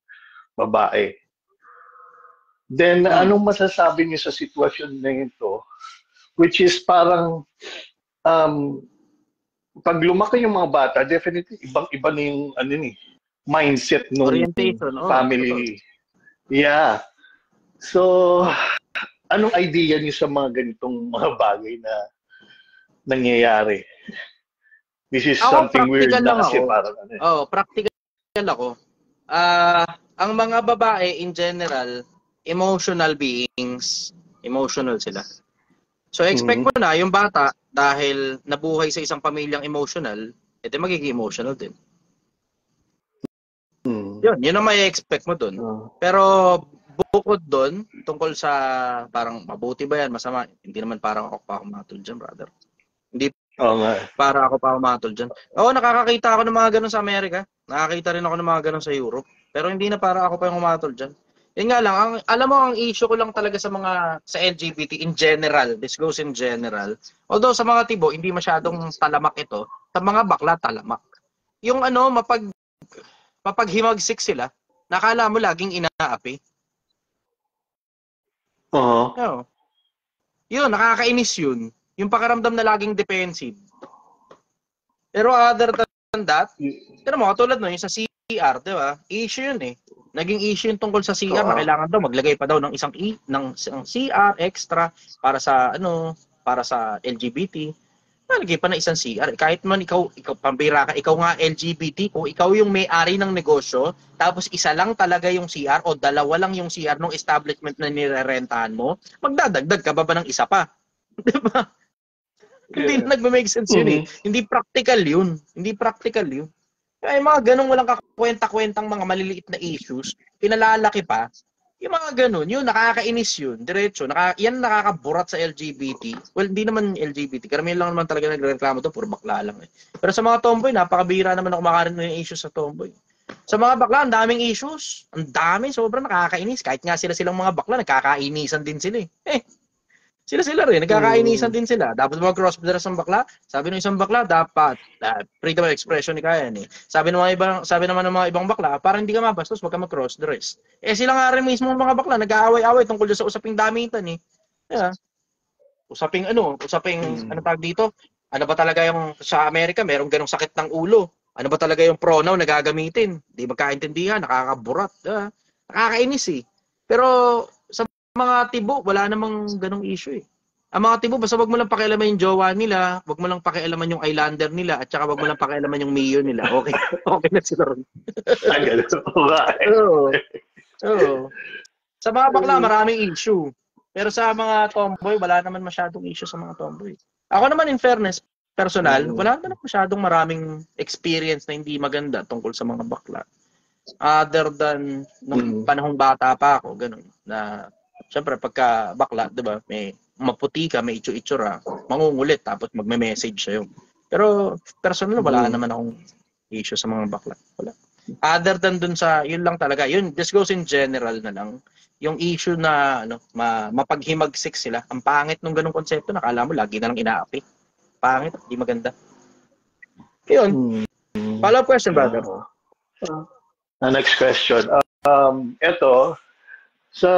babae. Then, anong masasabi niyo sa sitwasyon na ito? Which is parang, pag lumaki yung mga bata, definitely, ibang-iba na yung, mindset ng family. Yeah. So, anong idea niyo sa mga ganitong mga bagay na nangyayari? This is something weird na kasi parang practical ako. Ang mga babae in general, emotional beings, emotional sila. So expect mo na yung bata dahil nabuhay sa isang pamilyang emotional, edi magiging emotional din. Yun ang may expect mo dun. Pero bukod dun, tungkol sa parang mabuti ba yan, masama, hindi naman parang ako pa humatol dyan, brother. Hindi para ako pa humatol dyan. Oo, nakakakita ako ng mga ganun sa Amerika. Nakakita rin ako ng mga ganun sa Europe. Pero hindi na para ako pa yung humatol dyan. Yun nga lang, alam mo, ang issue ko lang talaga sa LGBT in general, this goes in general. Although sa mga tibo, hindi masyadong talamak ito. Sa mga bakla, talamak. Yung mapaghimagsik sila, nakala mo laging inaapi. Oo. Yun, nakakainis yun. Yung pakaramdam na laging defensive. Pero other than that, pero mo, katulad no, yung sa CR, di ba? Issue yun eh. Naging issue yung tungkol sa CR na kailangan daw maglagay pa daw ng isang CR extra para sa LGBT. Nalagay pa na isang CR. Kahit man ikaw pambira ka, ikaw nga LGBT, kung ikaw yung may-ari ng negosyo, tapos isa lang talaga yung CR o dalawa lang yung CR ng establishment na nirerentahan mo, magdadagdag ka ba ng isa pa? Di ba? Hindi na nagme-make sense yun eh. Hindi practical yun. Kaya mga ganong walang kakwenta-kwentang mga maliliit na issues, pinalalaki pa, yung mga ganon, yun, nakakainis yun, diretso, yan nakakaburat sa LGBT. Well, hindi naman LGBT, karamihan lang naman talaga nagreklamo to, puro bakla lang eh. Pero sa mga tomboy, napakabihira naman ako makarinig ng issues sa tomboy. Sa mga bakla, ang daming issues, ang dami, sobrang nakakainis. Kahit nga silang mga bakla, nagkakainisan din sila eh. Sila rin, nagkakainisan din sila. Dapat mag-cross-dress ang bakla. Sabi ng isang bakla, dapat freedom of expression ni kaya eh. Sabi naman ng mga ibang bakla, para hindi ka mabastos, wag ka mag-cross-dress. Sila nga rin mismo mga bakla, nag-aaway-away tungkol sa usaping damitan eh. Yeah. Usaping ano tawag dito? Ano ba talaga yung sa Amerika, merong ganong sakit ng ulo? Ano ba talaga yung pronoun na gagamitin? Di magkaintindihan, nakakaburat. Nakakainis eh. Pero mga tibo, wala namang ganong issue eh. Ang mga tibo, basta wag mo lang pakialaman yung jowa nila, wag mo lang pakialaman yung islander nila, at saka wag mo lang pakialaman yung mayor nila. Okay na sila rin. Oo. Sa mga bakla, maraming issue. Pero sa mga tomboy, wala naman masyadong issue sa mga tomboy. Ako naman, in fairness, personal, wala naman masyadong maraming experience na hindi maganda tungkol sa mga bakla. Other than nung panahong bata pa ako, ganun, na siyempre, pagka bakla, di ba, may maputi ka, may itsura, mangungulit, tapos magme-message sa'yo. Pero, personal, wala naman akong issue sa mga bakla. Wala. Other than dun sa, yun lang talaga, yun, this goes in general na lang. Yung issue na, mapaghimagsik sila. Ang pangit nung ganung konsepto, nakala mo, lagi na lang inaapi. Pangit, di maganda. Yun. Follow-up question, brother. Next question. Ito, sa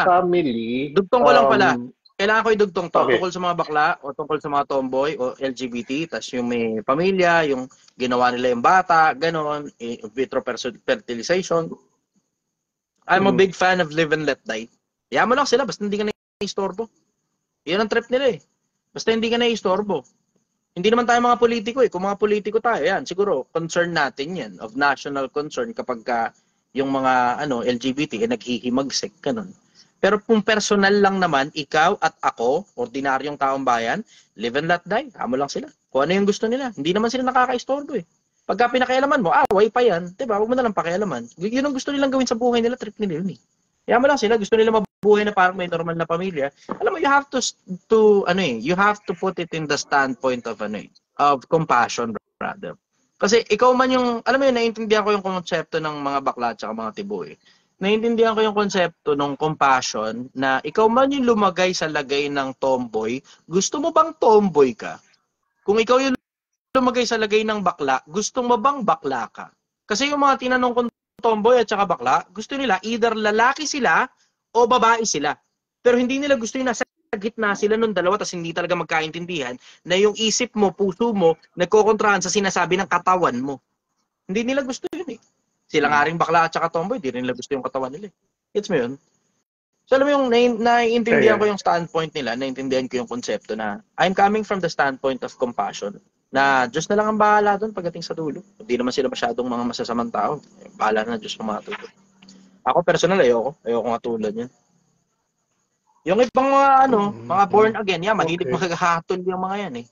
family... Dugtong ko lang pala. Kailangan ko idugtong to. Okay. Tungkol sa mga bakla o tungkol sa mga tomboy o LGBT. Tapos yung may pamilya, yung ginawa nila yung bata, gano'n, in vitro fertilization. I'm a big fan of live and let die. Kaya mo lang sila, basta hindi ka na-istorbo. Yan ang trip nila eh. Basta hindi ka na-istorbo. Hindi naman tayo mga politiko eh. Kung mga politiko tayo, yan, siguro, concern natin yan. Of national concern kapag yung mga LGBT naghihimagsik ganun. Pero kung personal lang naman, ikaw at ako, ordinaryong taong bayan, live and let die, amo lang sila. Kung ano yung gusto nila. Hindi naman sila nakaka-istorbo eh. Pagka pinakialaman mo, away pa yan. Diba? Huwag mo na lang pakialaman. Yun ang gusto nilang gawin sa buhay nila, trip nila yun eh. Kaya mo lang sila, gusto nila mabuhay na parang may normal na pamilya. Alam mo, you have you have to put it in the standpoint of of compassion, brother. Kasi ikaw man yung, alam mo yun, naiintindihan ko yung konsepto ng mga bakla at mga tibo eh. Naiintindihan ko yung konsepto ng compassion na ikaw man yung lumagay sa lagay ng tomboy, gusto mo bang tomboy ka? Kung ikaw yung lumagay sa lagay ng bakla, gusto mo bang bakla ka? Kasi yung mga tinanong kong tomboy at saka bakla, gusto nila either lalaki sila o babae sila. Pero hindi nila gusto yung nasa gitna sila nung dalawa tapos hindi talaga magkaintindihan na yung isip mo, puso mo, nagkokontrahan sa sinasabi ng katawan mo. Hindi nila gusto yun eh. Sila nga rin bakla at saka tomboy, hindi rin nila gusto yung katawan nila eh. Gets mo yun? So alam mo yung naiintindihan ko yung standpoint nila, naiintindihan ko yung konsepto na I'm coming from the standpoint of compassion. Na Diyos na lang ang bahala doon pagdating sa dulo. Hindi naman sila masyadong mga masasamang tao. Bahala na Diyos ng mga dulo. Ako personal, ayoko nga tulad yan. Yung ibang mga mga born again, mahilig maghahatol yung mga yan eh.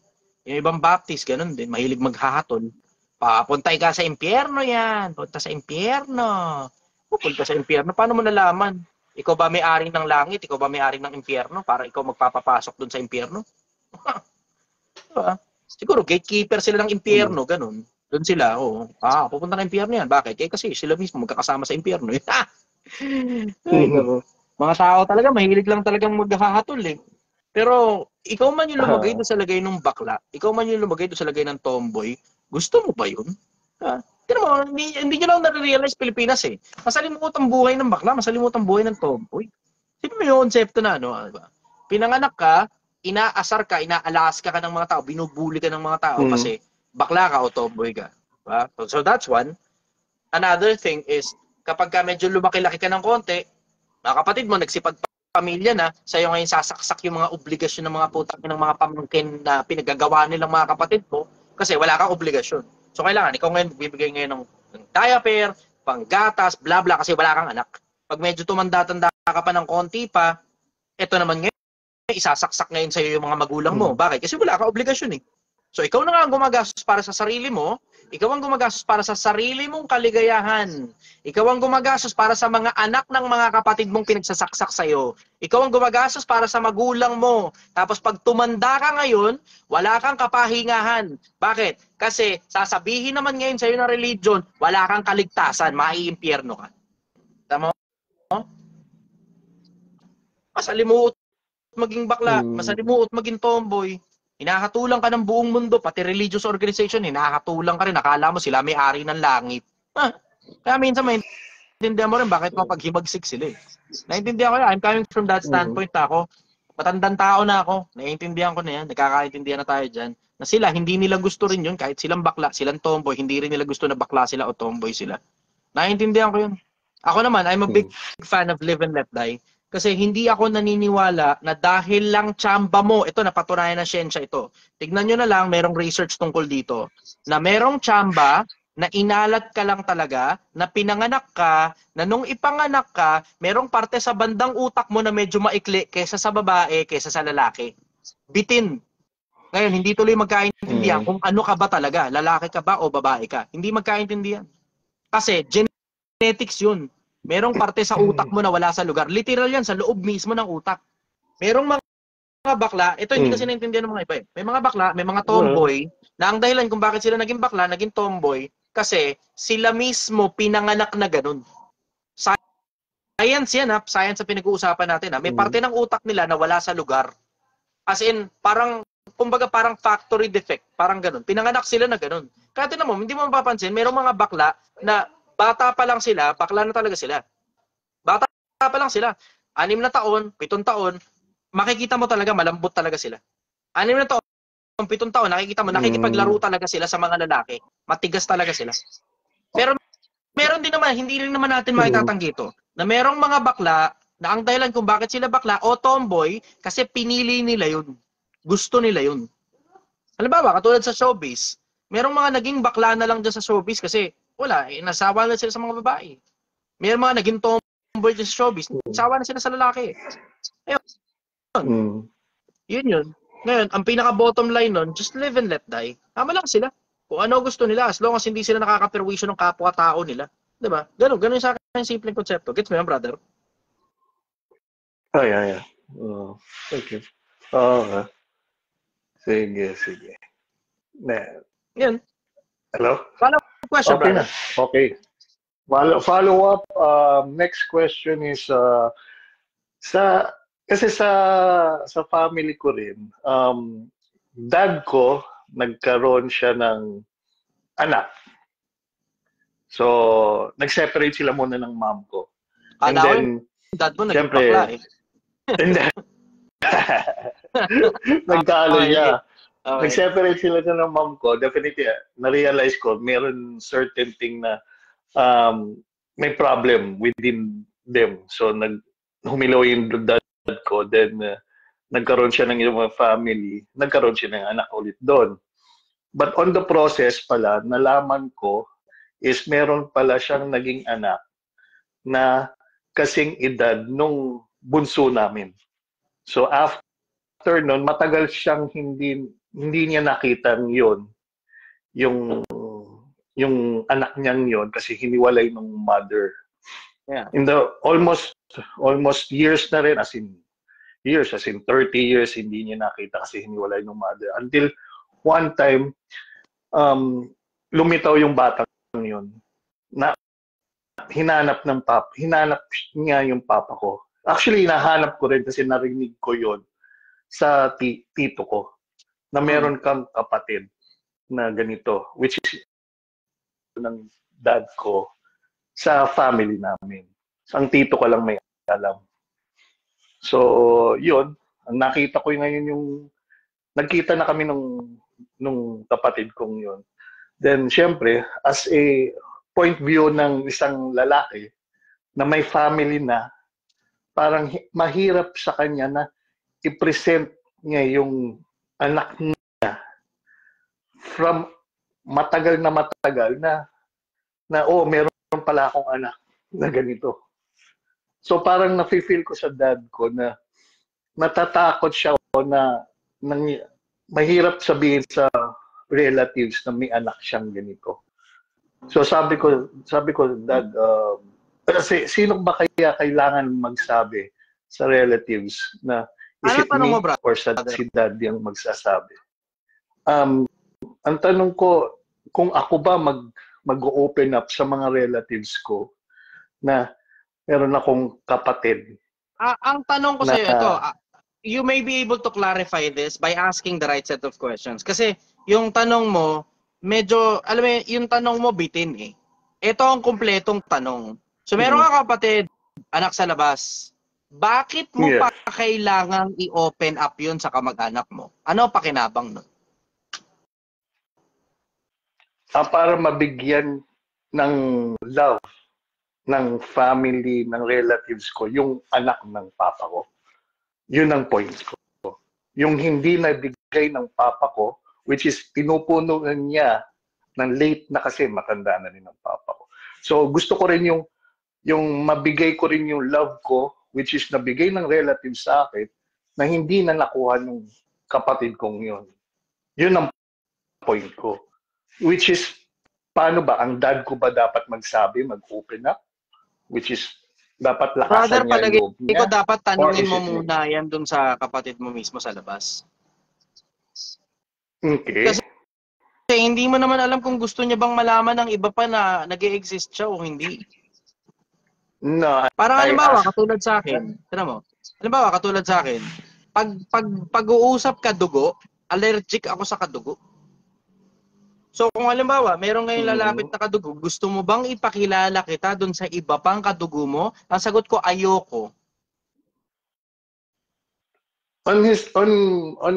Yung ibang Baptist, ganun din, mahilig maghahatol. Papuntay ka sa impyerno yan. Punta sa impyerno. Pupunta sa impyerno. Paano mo nalaman? Ikaw ba may-ari ng langit? Ikaw ba may-ari ng impyerno? Para ikaw magpapapasok doon sa impyerno? Diba? Siguro, gatekeeper sila ng impyerno, ganun. Doon sila, pupunta ng impyerno yan. Bakit? Kasi sila mismo magkakasama sa impyerno. Ay, mga tao talaga, mahilig lang talagang maghahatol eh. Pero, ikaw man yung lumagay doon sa lagay ng bakla, ikaw man yung lumagay doon sa lagay ng tomboy, gusto mo ba yun? Tignan mo, hindi nyo lang nare-realize Pilipinas eh. Masalimuot ang buhay ng bakla, masalimuot ang buhay ng tomboy. Sino mo yung konsepto na, pinanganak ka, inaasar ka, inaalaska ka ng mga tao, binubuli ka ng mga tao kasi bakla ka o tomboy ka. Diba? So that's one. Another thing is, kapag ka medyo lumaki-laki ka ng konti, mga kapatid mo, nagsipagpamilya na, sa'yo ngayon sasaksak yung mga obligasyon ng mga putang ng mga pamangkin na pinagagawa nilang mga kapatid mo kasi wala kang obligasyon. So kailangan, ikaw ngayon bibigay ngayon ng diaper, panggatas, bla bla kasi wala kang anak. Pag medyo tumanda-tanda ka pa ng konti pa, ito naman ngayon, isasaksak ngayon sa'yo yung mga magulang mo. Bakit? Kasi wala ka obligasyon eh. So ikaw na nga ang gumagastos para sa sarili mo, ikaw ang gumagastos para sa sarili mong kaligayahan. Ikaw ang gumagastos para sa mga anak ng mga kapatid mong pinagsasaksak sa'yo. Ikaw ang gumagastos para sa magulang mo. Tapos pag tumanda ka ngayon, wala kang kapahingahan. Bakit? Kasi sasabihin naman ngayon sa'yo ng religion, wala kang kaligtasan, maiimpyerno ka. Tama mo? Masalimuot maging bakla, masalimuot maging tomboy. Hinahatulan ka ng buong mundo, pati religious organization, hinahatulan ka rin. Akala mo sila may-ari ng langit. Kaya minsan maintindihan mo rin bakit mapaghimagsik sila eh. Naintindihan ko yan. I'm coming from that standpoint ako. Matandang tao na ako. Naiintindihan ko na yan. Nagkakaintindihan na tayo dyan. Na sila, hindi nila gusto rin yun. Kahit silang bakla, silang tomboy, hindi rin nila gusto na bakla sila o tomboy sila. Naiintindihan ko yun. Ako naman, I'm a big fan of live and let die. Kasi hindi ako naniniwala na dahil lang tsamba mo, ito napatunayan na siyensya ito. Tignan nyo na lang, merong research tungkol dito, na merong tsamba na inalat ka lang talaga, na pinanganak ka, na nung ipanganak ka, merong parte sa bandang utak mo na medyo maikli kaysa sa babae, kaysa sa lalaki. Bitin. Ngayon, hindi tuloy magkaintindihan kung ano ka ba talaga, lalaki ka ba o babae ka. Hindi magkaintindihan. Kasi genetics yun. Merong parte sa utak mo na wala sa lugar. Literal yan, sa loob mismo ng utak. Merong mga bakla, ito hindi kasi naintindihan ng mga iba eh. May mga bakla, may mga tomboy, na ang dahilan kung bakit sila naging bakla, naging tomboy, kasi sila mismo pinanganak na ganun. Science yan ha, science sa pinag-uusapan natin ha. May parte ng utak nila na wala sa lugar. As in, parang, kumbaga parang factory defect, parang ganun. Pinanganak sila na ganun. Kaya tinan mo, hindi mo mapapansin, merong mga bakla na bata pa lang sila, bakla na talaga sila. Bata pa lang sila. 6 na taon, 7 taon, makikita mo talaga, malambot talaga sila. 6 na taon, 7 taon, nakikita mo, nakikipaglaro talaga sila sa mga lalaki. Matigas talaga sila. Pero meron din naman, hindi rin naman natin maitatanggi ito, na merong mga bakla, na ang dahilan kung bakit sila bakla o tomboy, kasi pinili nila yun. Gusto nila yun. Halimbawa, katulad sa showbiz, merong mga naging bakla na lang dyan sa showbiz kasi wala, nasawa na sila sa mga babae. May mga naging tomboy sa showbiz, nasawa na sila sa lalaki. Ayun. Yun. Ngayon, ang pinaka-bottom line nun, just live and let die. Tama lang sila. Kung ano gusto nila, as long as hindi sila nakaka-perwisyo ng kapwa-tao nila. Diba? Ganun sa akin yung simpleng konsepto. Gets mo yan, brother? Oh, yeah. Okay. Sige. Yan. Hello? Follow question, Okay brother. na. Okay. Follow up. Next question is kasi sa family ko rin, dad ko nagkaroon siya ng anak. So, nag-separate sila muna ng mom ko. And Kala ko then, dad mo naging syempre, bakla eh. hindi. Nagkalo niya. Okay. Nag-separate sila ng mom ko. Definitely, na-realize ko, meron certain thing na may problem within them. So, humilaw yung dad ko. Then, nagkaroon siya ng ibang family. Nagkaroon siya ng anak ulit doon. But on the process pala, nalaman ko is meron pala siyang naging anak na kasing edad nung bunso namin. So after nun, matagal siyang hindi niya nakita yung anak niyang yon kasi hiniwalay ng mother. Yeah. In the almost years na rin, as in 30 years, hindi niya nakita kasi hiniwalay ng mother. Until one time, lumitaw yung batang yun na hinanap niya yung papa ko. Actually, hinahanap ko rin kasi narinig ko yon sa tito ko na meron kang kapatid na ganito, which is ng dad ko sa family namin. Ang tito ko lang may alam. So, yun. Ang nakita ko ngayon nagkita na kami nung kapatid kong yun. Then, syempre, as a point view ng isang lalaki na may family na, parang mahirap sa kanya na i-present niya yung anak niya from matagal na meron pala akong anak na ganito. So parang nafe-feel ko sa dad ko na natatakot siya na mahirap sabihin sa relatives na may anak siyang ganito. So sabi ko dad, kasi sino ba kaya kailangan magsabi sa relatives na is it me or si dad yung magsasabi? Ang tanong ko, kung ako ba mag-open up sa mga relatives ko na meron akong kapatid. Ang tanong ko sa iyo ito, you may be able to clarify this by asking the right set of questions. Kasi yung tanong mo, medyo, alam mo, yung tanong mo bitin eh. Ito ang kumpletong tanong. So meron ka kapatid, anak sa labas. Bakit mo pa kailangang i-open up yun sa kamag-anak mo? Ano pakinabang nun? Para mabigyan ng love ng family, ng relatives ko, yung anak ng papa ko. Yun ang point ko. Yung hindi nabigay ng papa ko, which is pinupuno niya ng late na kasi matanda na rin ng papa ko. So gusto ko rin yung mabigay ko rin yung love ko, which is nabigay ng relatives sa akin, na hindi na nakuha ng kapatid kong yun. Yun ang point ko. Which is, paano ba? Ang dad ko ba dapat magsabi, mag-open up? Which is, dapat lakasan niya yung loob niya. Ko dapat tanungin mo muna yan dun sa kapatid mo mismo sa labas. Okay. Kasi hindi mo naman alam kung gusto niya bang malaman ng iba pa na nag-e-exist siya o hindi. No. Parang halimbawa, katulad sa akin, pag-uusap ka dugo, allergic ako sa kadugo. So kung halimbawa, meron ngayon lalapit na kadugo, gusto mo bang ipakilala kita dun sa iba pang kadugo mo? Ang sagot ko, ayoko. On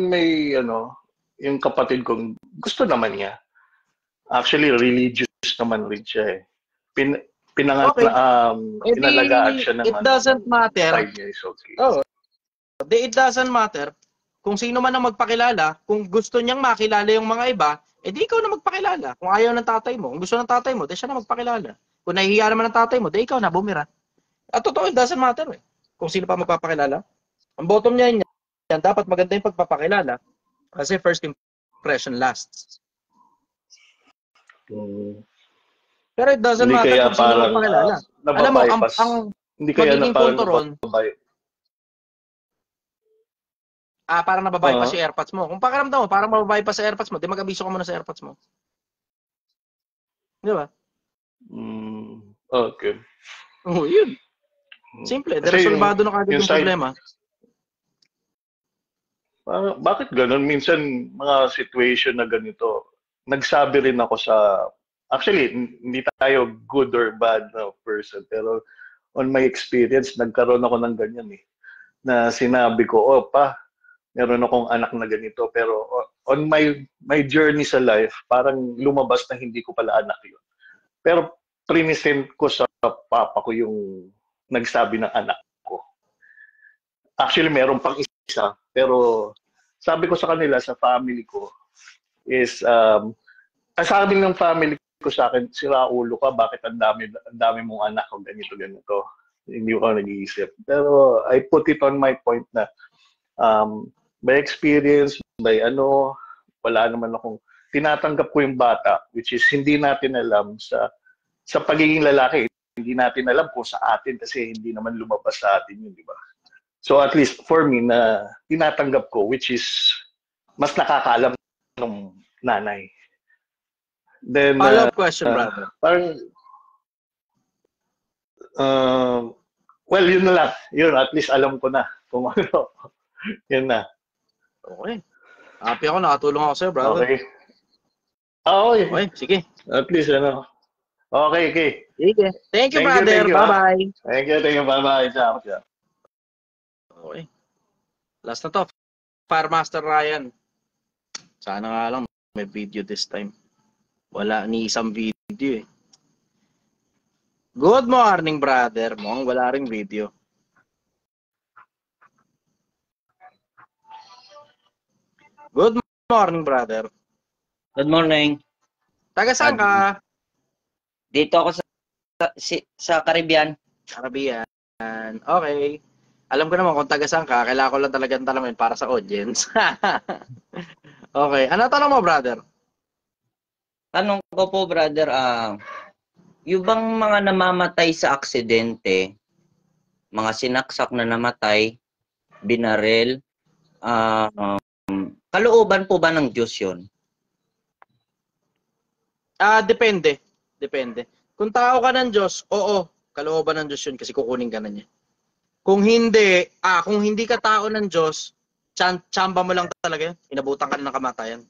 may, yung kapatid kong, gusto naman niya. Actually, religious naman rin siya eh. Pinalagaan siya ng it doesn't matter. 5 years, okay. Oh. It doesn't matter kung sino man ang magpakilala. Kung gusto niyang makilala yung mga iba, di ikaw na magpakilala. Kung ayaw ng tatay mo, kung gusto ng tatay mo, di siya na magpakilala. Kung nahihiya naman ng tatay mo, di ikaw na bumira. At totoo, it doesn't matter eh. Kung sino pa magpapakilala. Ang bottom niya yan, dapat maganda yung pagpapakilala. Kasi first impression lasts. Pero it doesn't Hindi matter kaya kung sino parang ang pakilala. Alam mo, nababypass. Hindi kaya na magiging parang punto ron, parang nababypass Oo. yung AirPods mo. Kung pakiramdam mo, parang mababypass sa AirPods mo, di mag-abiso ka muna sa AirPods mo. Di ba? Okay. Oo, yun. Simple. Kasi Resolvado na kagad yung yung side- problema. Bakit ganun? Minsan, mga situation na ganito, nagsabi rin ako sa, actually, hindi tayo good or bad na person, pero on my experience, nagkaroon ako ng ganyan eh. Na sinabi ko, meron akong anak na ganito, pero on my journey sa life, parang lumabas na hindi ko pala anak yun. Pero prinisent ko sa papa ko yung nagsabi ng anak ko. Actually, meron pang isa, pero sabi ko sa kanila, sa family ko, is, sabi ng family ko sa akin, sira ulo ka, bakit ang dami mong anak o ganito. Hindi ko nag-iisip. Pero I put it on my point na, by experience, wala naman akong, tinatanggap ko yung bata, which is hindi natin alam sa pagiging lalaki. Hindi natin alam kung sa atin kasi hindi naman lumabas sa atin yun, di ba? So at least for me na tinatanggap ko, which is mas nakakaalam ng nanay. Then, Follow-up question, brother. Parang, well, yun na lang. Yun, at least alam ko na kung ano. Yun na. Okay. Happy ako, nakatulong ako sa'yo, brother. Okay. Okay. Okay, sige. At least, ano. Okay. Sige. Thank you, brother. Thank you, Bye-bye. Thank you. Bye-bye. Ciao. Okay. Last na to. Firemaster Ryan. Sana nga lang may video this time. Wala ni isang video eh. Good morning, brother. Mukhang wala ring video. Good morning, brother. Good morning. Taga saan ka? Dito ako sa Caribbean. Caribbean. Okay. Alam ko naman kung taga saan ka. Kailangan ko lang talagang talamin para sa audience. Okay. Ano tanong mo, brother? Tanong ko po, brother, yung bang mga namamatay sa aksidente, mga sinaksak na namatay, binaril, kalooban po ba ng Diyos yun? Depende. Kung tao ka ng Diyos, oo, kalooban ng Diyos yun kasi kukunin ka na niya. Kung hindi ka tao ng Diyos, tsamba mo lang talaga yun. Inabutan ka na ng kamatayan.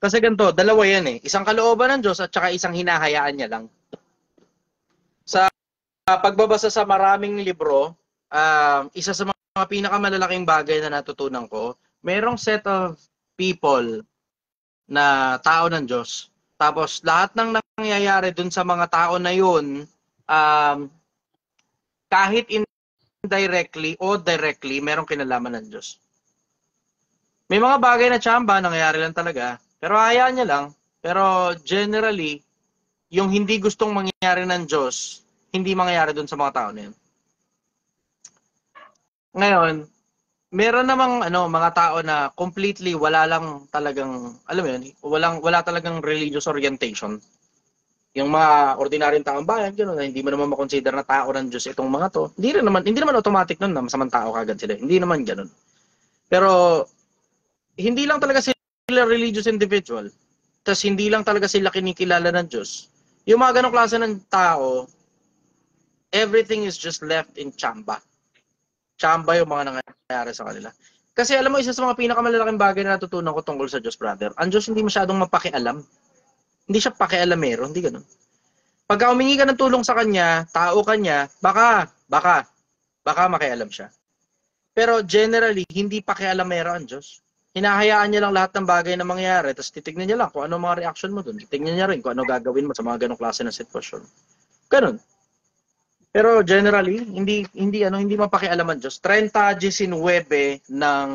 Kasi ganito, dalawa yan eh. Isang kalooban ng Diyos at saka isang hinahayaan niya lang. Sa pagbabasa sa maraming libro, isa sa mga pinakamalalaking bagay na natutunan ko, merong set of people na tao ng Diyos. Tapos lahat ng nangyayari dun sa mga tao na yun, kahit indirectly o directly, merong kinalaman ng Diyos. May mga bagay na tsamba, nangyayari lang talaga, pero hayaan niya lang. Pero generally, yung hindi gustong mangyayari ng Diyos, hindi mangyayari dun sa mga tao na yun. Ngayon, meron namang mga tao na completely wala lang talagang, alam mo yun, wala talagang religious orientation. Yung mga ordinaryong taong bayan, gano'n, na hindi mo naman makonsider na tao ng Diyos itong mga to. Hindi naman automatic nun na masamang tao kagad sila. Hindi naman gano'n. Pero hindi lang talaga sila religious individual. Tapos hindi lang talaga sila kinikilala ng Diyos. Yung mga ganong klase ng tao, everything is just left in tsamba. Tsamba yung mga nangyayari sa kanila. Kasi alam mo, isa sa mga pinakamalalaking bagay na natutunan ko tungkol sa Diyos, brother, ang Diyos hindi masyadong mapakialam. Hindi siya pakialamero, hindi ganun. Pagka humingi ka ng tulong sa Kanya, tao Kanya, baka makialam siya. Pero generally, hindi pakialamero ang Diyos. Hinahayaan niya lang lahat ng bagay na mangyayari, tapos titignan niya lang kung ano mga reaction mo dun. Titignan niya rin kung ano gagawin mo sa mga ganong klase ng sitwasyon. Ganun. Pero generally, hindi mapakialam ang Diyos. 30:19 ng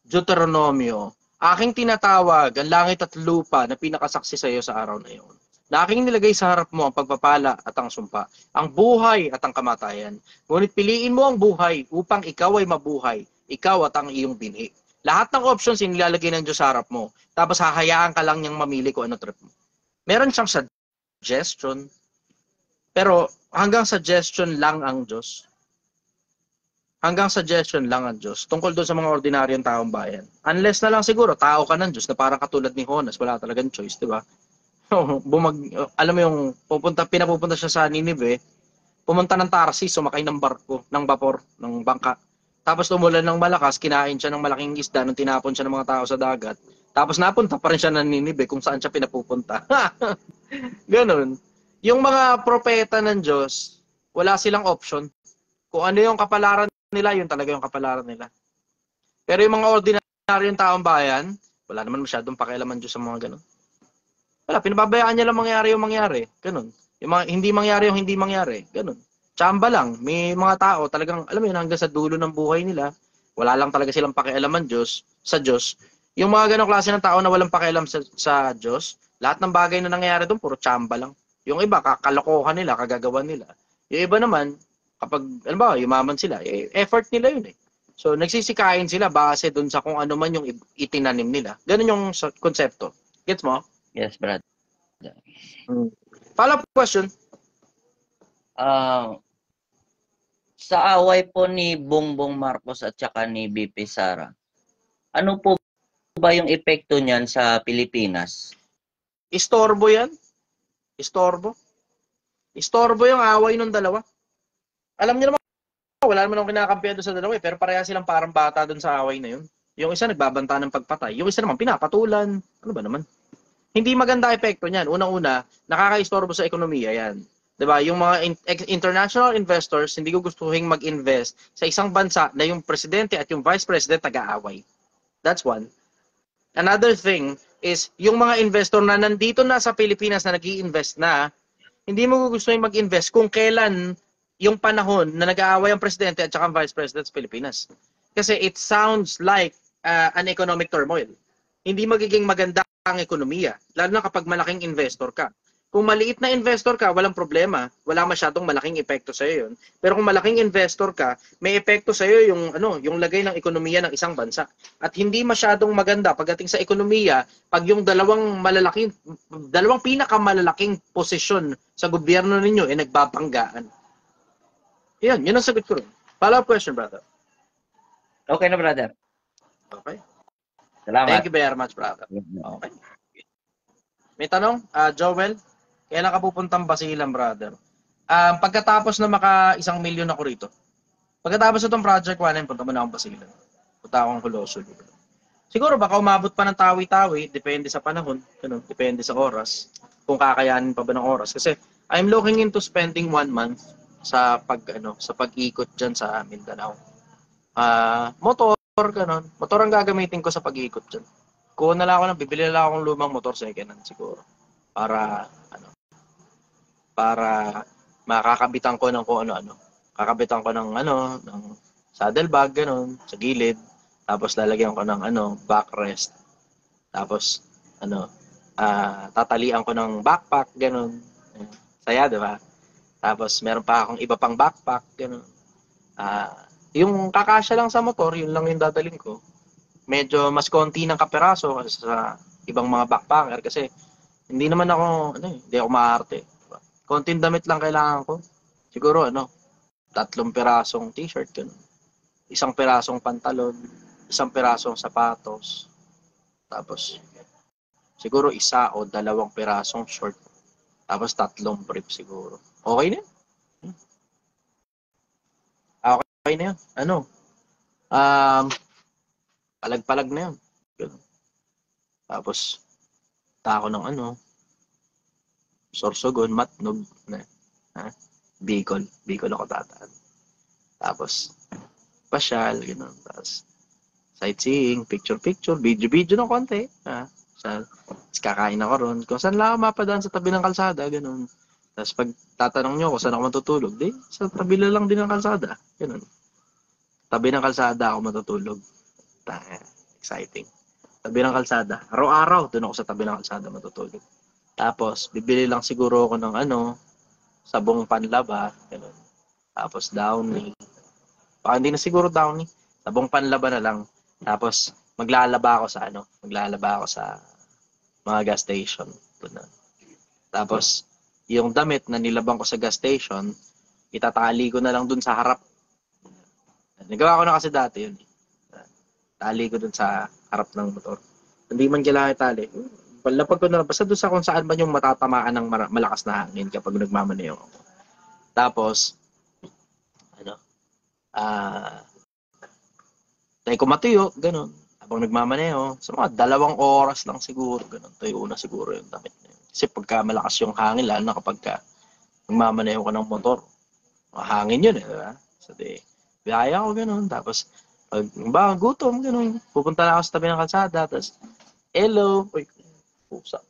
Deuteronomio, aking tinatawag ang langit at lupa na pinakasaksi sa iyo sa araw na iyon. Na aking nilagay sa harap mo ang pagpapala at ang sumpa, ang buhay at ang kamatayan. Ngunit piliin mo ang buhay upang ikaw ay mabuhay, ikaw at ang iyong binhi. Lahat ng options inilalagay ng Diyos sa harap mo. Tapos hahayaan ka lang niyang mamili kung ano trip mo. Meron siyang suggestion. Pero hanggang suggestion lang ang Diyos. Hanggang suggestion lang ang Diyos tungkol doon sa mga ordinaryong taong bayan. Unless na lang siguro, tao ka ng Diyos na parang katulad ni Jonas, wala talagang choice, di ba? Alam mo yung pinapupunta siya sa Ninive, pumunta ng Tarsis, sumakay ng barko, ng vapor, ng bangka. Tapos umulan ng malakas, kinain siya ng malaking isda nung tinapon siya ng mga tao sa dagat. Tapos napunta pa rin siya ng Ninive kung saan siya pinapupunta. Ganun. Yung mga propeta ng Diyos, wala silang option. Kung ano yung kapalaran nila, yun talaga yung kapalaran nila. Pero yung mga ordinaryong taong bayan, wala naman masyadong pakialaman Diyos sa mga ganun. Wala, pinababayaan niya lang mangyari yung mangyari. Ganun. Yung mga hindi mangyari yung hindi mangyari. Ganun. Tsamba lang. May mga tao talagang, alam mo yun, hanggang sa dulo ng buhay nila, wala lang talaga silang pakialaman sa Diyos. Yung mga ganong klase ng tao na walang pakialam sa Diyos, lahat ng bagay na nangyayari doon, puro tsamba lang. Yung iba, kakalokohan nila, kagagawan nila. Yung iba naman, kapag, ano ba, yumaman sila, effort nila yun eh. So, nagsisikain sila base dun sa kung ano man yung itinanim nila. Ganun yung konsepto. Gets mo? Yes, brother. Follow-up question. Sa away po ni Bongbong Marcos at saka ni BP Sara, ano po ba yung epekto niyan sa Pilipinas? Istorbo yan. Istorbo. Istorbo yung away ng dalawa. Alam niyo naman, wala naman akong kinakampihan doon sa dalawa eh, pero pareha silang parang bata doon sa away na yun. Yung isa nagbabanta ng pagpatay, yung isa naman pinapatulan. Ano ba naman? Hindi maganda epekto niyan. Unang-una, nakakaistorbo sa ekonomiya yan. 'Di ba? Yung mga international investors, hindi ko gustuhin mag-invest sa isang bansa na yung presidente at yung vice president nag-aaway. That's one. Another thing is, yung mga investor na nandito na sa Pilipinas na nag-i-invest na, hindi mo gustuhin mag-invest kung kailan yung panahon na nag-aaway ang presidente at saka ang vice president sa Pilipinas. Kasi it sounds like an economic turmoil. Hindi magiging maganda ang ekonomiya, lalo na kapag malaking investor ka. Kung maliit na investor ka, walang problema. Wala masyadong malaking epekto sa iyo 'yun. Pero kung malaking investor ka, may epekto sa iyo yung lagay ng ekonomiya ng isang bansa. At hindi masyadong maganda pagdating sa ekonomiya pag yung dalawang pinakamalalaking posisyon sa gobyerno ninyo ay nagbabanggaan. Yun ang sagot ko rin. Follow-up question, brother. Okay na, brother. Okay. Salamat. Thank you very much, brother. Okay. May tanong? Joel, kailan ka pupuntang Basilan, brother? Pagkatapos na maka 1 milyon ako rito. Pagkatapos itong Project 1, punta mo na akong Basilan. Punta akong Colosio. Siguro baka umabot pa ng tawi-tawi, depende sa panahon, depende sa oras, kung kakayanin pa ba ng oras. Kasi I'm looking into spending 1 month sa pag-ikot diyan sa Mindanao. Motor ang gagamitin ko sa pag-ikot diyan. Kuha na lang ako bibili na lang akong lumang motor, second hand siguro. Para makakabitan ko ng kung ano-ano. Kakabitan ko ng saddlebag sa gilid, tapos lalagyan ko ng backrest. Tapos tatalian ko ng backpack Saya, 'di ba? Tapos meron pa akong iba pang backpack yung kakasya lang sa motor, yun lang yung dadalhin ko. Medyo mas konti ng kaperaso kasi sa ibang mga backpacker kasi hindi naman ako hindi ako maarte. Diba? Konting damit lang kailangan ko. Siguro 3 pirasong t-shirt ganun. 1 pirasong pantalon, 1 pirasong sapatos. Tapos siguro 1 o 2 pirasong short. Tapos 3 brief siguro. Okay na? Okay na yun. Palag-palag na yun. Tapos, tako ng Sorsogon, Matnog, Bicol ako tataan. Tapos, pasyal, Tapos, sightseeing, picture, video ng konti. Kakain ako ron. Kung saan lang ako mapadaan sa tabi ng kalsada, Tapos, pag tatanong nyo kung saan ako matutulog, sa tabi lang din ng kalsada. Tabi ng kalsada ako matutulog. Exciting. Tabi ng kalsada. Araw-araw, doon ako sa tabi ng kalsada matutulog. Tapos, bibili lang siguro ako ng sabong panlaba. Tapos, Downy. Baka hindi na siguro Downy. Sabong panlaba na lang. Tapos, maglalaba ako sa maglalaba ako sa mga gas station. Tapos, yung damit na nilabang ko sa gas station, itatali ko na lang dun sa harap. Nagawa ko na kasi dati yun. Tali ko dun sa harap ng motor. Hindi man kailangan itali. Palapag ko na lang. Basta dun sa kung saan man yung matatamaan ng malakas na hangin kapag nagmamaneho ako. Tapos, tayo ko matuyo, ganun. Habang nagmamaneho, sa mga 2 oras lang siguro, ganun. Tuyo na siguro yung damit na yun. Kasi pagka malakas yung hangin, lalo na kapag nagmamaneho ka ng motor, hangin yun diba? So, biyaya ko ganun. Tapos, pag gutom, ganun. Pupunta na ako sa tabi ng kalsada, tapos, hello, uy, pusa.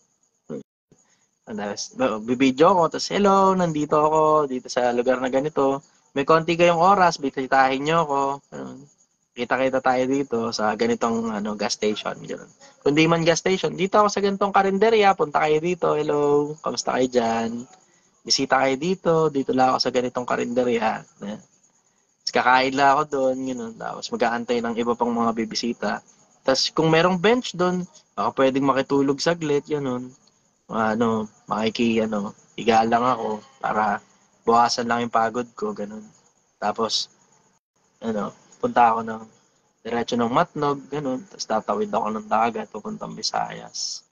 Bibidyo ko, tapos, hello, nandito ako, dito sa lugar na ganito. May konti kayong oras, bisitahin nyo ako. Ganun. Kita-kita tayo dito sa ganitong gas station. Ganun. Kung di man gas station, dito ako sa ganitong karinderya, punta kayo dito, hello, kamusta kayo dyan? Bisita kayo dito lang ako sa ganitong karinderya. Tapos kakain lang ako doon, gano'n. Tapos mag-aantay ng iba pang mga bibisita. Tapos kung merong bench doon, baka pwedeng makitulog saglit, gano'n. Higa lang ako para buwasan lang yung pagod ko, gano'n. Tapos, punta ako ng diretso ng Matnog, gano'n. Tapos tatawid ako ng dagat, pupuntang Visayas.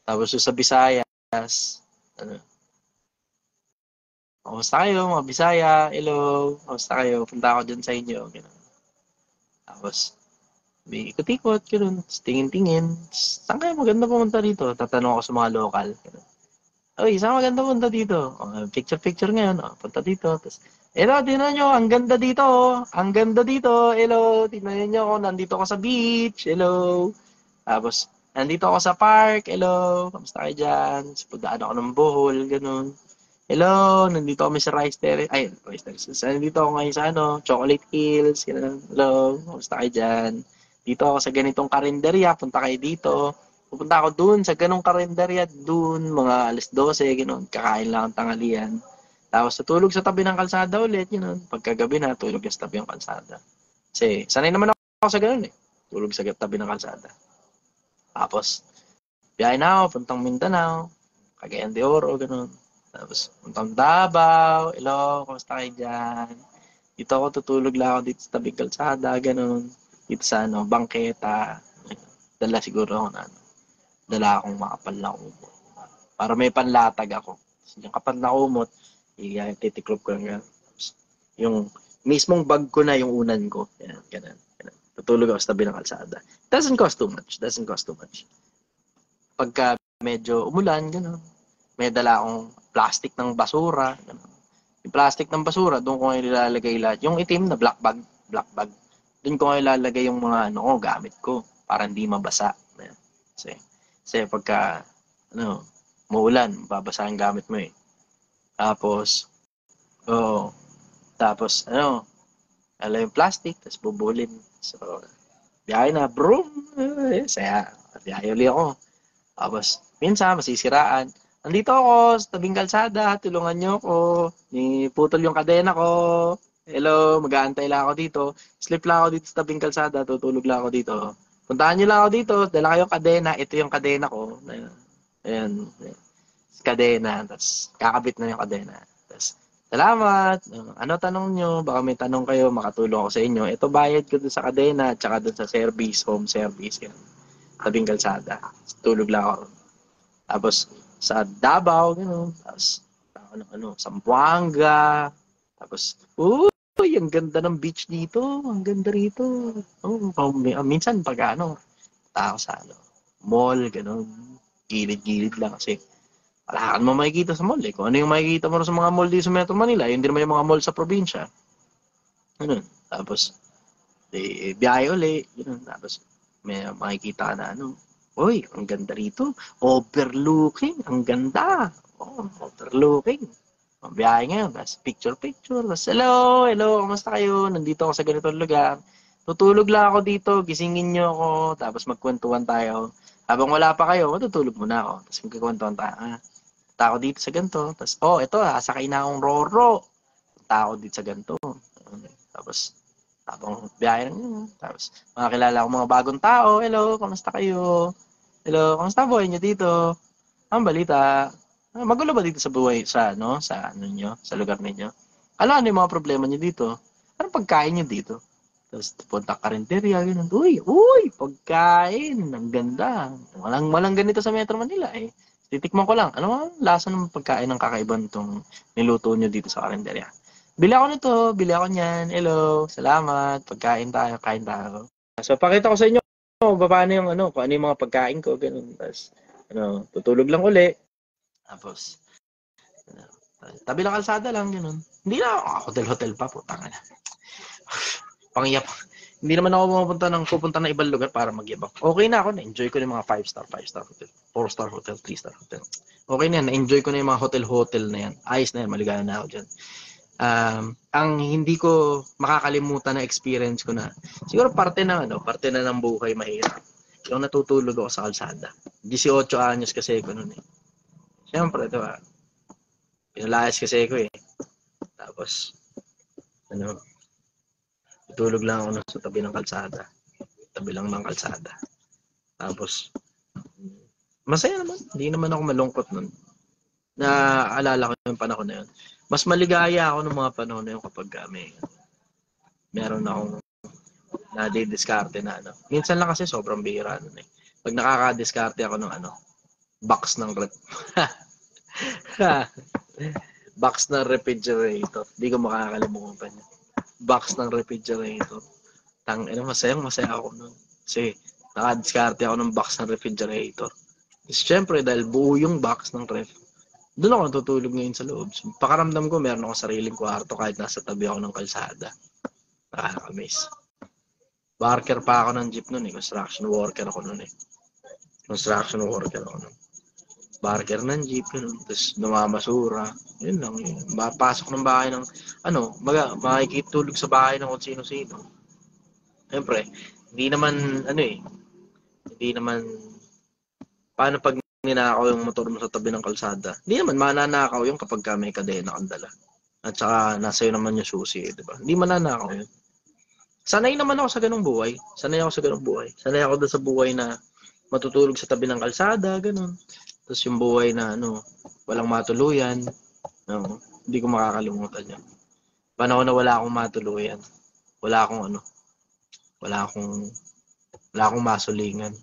Tapos sa Visayas, kamusta kayo, mga Bisaya? Hello, kamusta kayo? Punta ako dyan sa inyo. Gano'n. Tapos, ikot-ikot, gano'n. Tingin-tingin. Saan kayo maganda pumunta dito? Tatanong ako sa mga local. Gano'n. Uy, saan maganda punta dito? Picture-picture ngayon. Punta dito. Tapos, hello, tingnan nyo, ang ganda dito. Ang ganda dito. Hello, tingnan nyo ako, nandito ako sa beach. Hello. Tapos, nandito ako sa park. Hello, kamusta kayo dyan? Pagdaan ako ng Bohol, gano'n. Hello, nandito kami sa Rice Terrace. Ay, Rice Terrace. Nandito ako ngayon sa Chocolate Hills. Hello, kamusta kayo dyan? Dito ako sa ganitong karinderya. Punta kayo dito. Pupunta ako dun sa ganong karinderya. Dun, mga 12:00, gano'n. Kakain lang ang tanghalian. Tapos tutulog sa tabi ng kalsada ulit. Pagkagabi na, tulog sa tabi ng kalsada. Kasi, sanay naman ako sa ganun eh. Tulog sa tabi ng kalsada. Tapos, biyahe na ako, puntang Mindanao. Cagayan de Oro, gano'n. Tapos, puntang Davao. Hello, kamusta kayo dyan? Dito ako, tutulog lang ako dito sa tabing kalsada, ganun. Dito sa bangketa. Dala siguro ako dala akong makapal na kumot. Para may panlatag ako. Yung kapal na kumot, titiklop ko lang yan. Yung mismong bag ko na yung unan ko. Yan, ganun. Tutulog ako sa tabi ng kalsada. Doesn't cost too much. Pagka medyo umulan, ganun. May dala akong plastic ng basura. Ganun. Yung plastic ng basura, doon ko ngayon ilalagay lahat. Yung itim na black bag. Doon ko ngayon ilalagay yung mga gamit ko para hindi mabasa. Kasi pagka maulan, babasa ang gamit mo eh. Tapos, yung plastic, tapos bubulin. So, biyahe na, bro. Saya, biyahe ulit ako. Tapos, minsan, masisiraan. Nandito ako sa tabing kalsada, tulungan niyo ako. Putol yung kadena ko. Hello, mag-aantay lang ako dito. Sleep lang ako dito sa tabing kalsada, tutulog lang ako dito. Puntahan niyo lang ako dito, dala kayong kadena. Ito yung kadena ko. Ayan. Kadena, tapos kakabit na yung kadena. Tapos, salamat. Ano tanong nyo? Baka may tanong kayo, makatulong ako sa inyo. Ito bayad ko dun sa kadena, tsaka dun sa home service. Yan. Tabing kalsada. Tulog lang ako. Tapos, sa Davao, gano'n. Tapos, Zamboanga. Tapos, uy, ang ganda ng beach dito. Ang ganda rito. Minsan, pag tao sa mall, gano'n. Gilid-gilid lang kasi wala ka naman makikita sa mall eh. Kung ano yung makikita mo sa mga mall dito sa Metro Manila, yun din naman yung mga mall sa probinsya. Ganun. Tapos, biyahe ulit. Ganun. Tapos, may makikita ka na uy, ang ganda rito. Overlooking. Ang ganda. Overlooking. Ang biyahe ngayon. Tapos, picture. Tapos, hello, kamusta kayo? Nandito ako sa ganitong lugar. Tutulog lang ako dito. Gisingin nyo ako. Tapos, magkwentuhan tayo. Habang wala pa kayo, matutulog muna ako. Tapos, magkikwentuhan tayo. Punta ako dito sa ganito. Tapos, ito, sakay na akong Roro. Punta ako dito sa ganito. Tapos, Tapos biyahe tapos makakilala ko mga bagong tao. Hello, kamusta kayo? Hello, kamusta buhay niyo dito? Ang balita. Magulo ba dito sa buhay sa ano niyo, sa lugar niyo? Ano yung mga problema niyo dito? Anong pagkain niyo dito? Tapos punta ka karinderya, ganun. Uy, pagkain. Ang ganda. Walang ganito sa Metro Manila eh. Titikman ko lang. Ano ang lasa ng pagkain ng kakaiba nitong niluto niyo dito sa karinderya? Bili ako nito, bili ako niyan. Hello, salamat. Pagkain tayo, kain tayo. So, pakita ko sa inyo kung paano yung kung ano yung mga pagkain ko, ganun. Tapos, tutulog lang uli. Tapos, tabi ng kalsada lang, ganun. Hindi na ako, hotel-hotel pa, putang na. Pangyap. Hindi naman ako pupunta ng ibang lugar para magyabang. Okay na ako, na-enjoy ko yung mga 5-star hotel, 4-star hotel, 3-star hotel. Okay na yan, na-enjoy ko na yung mga hotel na yan. Ayos na yan, maligaya na ako dyan. Ang hindi ko makakalimutan na experience ko na siguro parte na ng buhay mahirap yung natutulog ako sa kalsada. 18 anyos kasi ko noon eh. Siyempre, diba? Pinalayas kasi ko eh. Tapos tutulog lang ako sa tabi ng kalsada. Tabi lang ng kalsada. Tapos masaya naman. Hindi naman ako malungkot noon. Naaalala ko yung panahon na yun. Mas maligaya ako ng mga panahon na yun kapag meron akong nadidiskarte na Minsan lang kasi sobrang bihira nun eh. Pag nakakadiskarte ako ng box ng box ng refrigerator. Hindi ko makakalimutan yun. Box ng refrigerator. Masaya ako nun. Kasi nakadiskarte ako ng box ng refrigerator. Kasi syempre dahil buo yung box ng ref, doon ako natutulog ngayon sa loob. So, pakaramdam ko meron akong sariling kwarto kahit nasa tabi ako ng kalsada. Nakakamiss. Barker pa ako ng jeep noon eh. Construction worker ako noon eh. Barker ng jeep noon. Tapos namamasura. Yun lang yun. Pasok ng bahay ng makikitulog sa bahay ng kung sino-sino. Siyempre, hindi naman paano pag ninakaw yung motor mo sa tabi ng kalsada. Hindi naman mananakaw yung kapag may kadena kang dala. At saka nasa iyo naman yung susi, di ba? Hindi mananakaw yun. Sanay naman ako sa ganung buhay. Sanay ako doon sa buhay na matutulog sa tabi ng kalsada, ganun. Tapos yung buhay na walang matuluyan. Hindi ko makakalimutan yun. Panahon na wala akong matuluyan. Wala akong masulingan.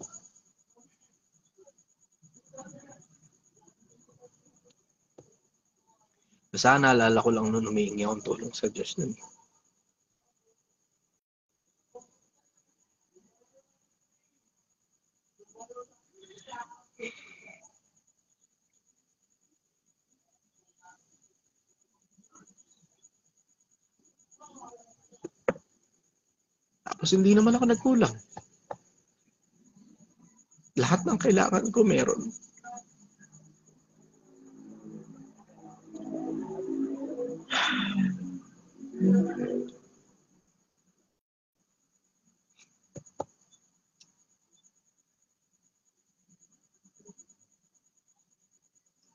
Sana naalala ko lang noon humihingi akong tulong sa Diyos nun. Tapos hindi naman ako nagkulang. Lahat ng kailangan ko meron.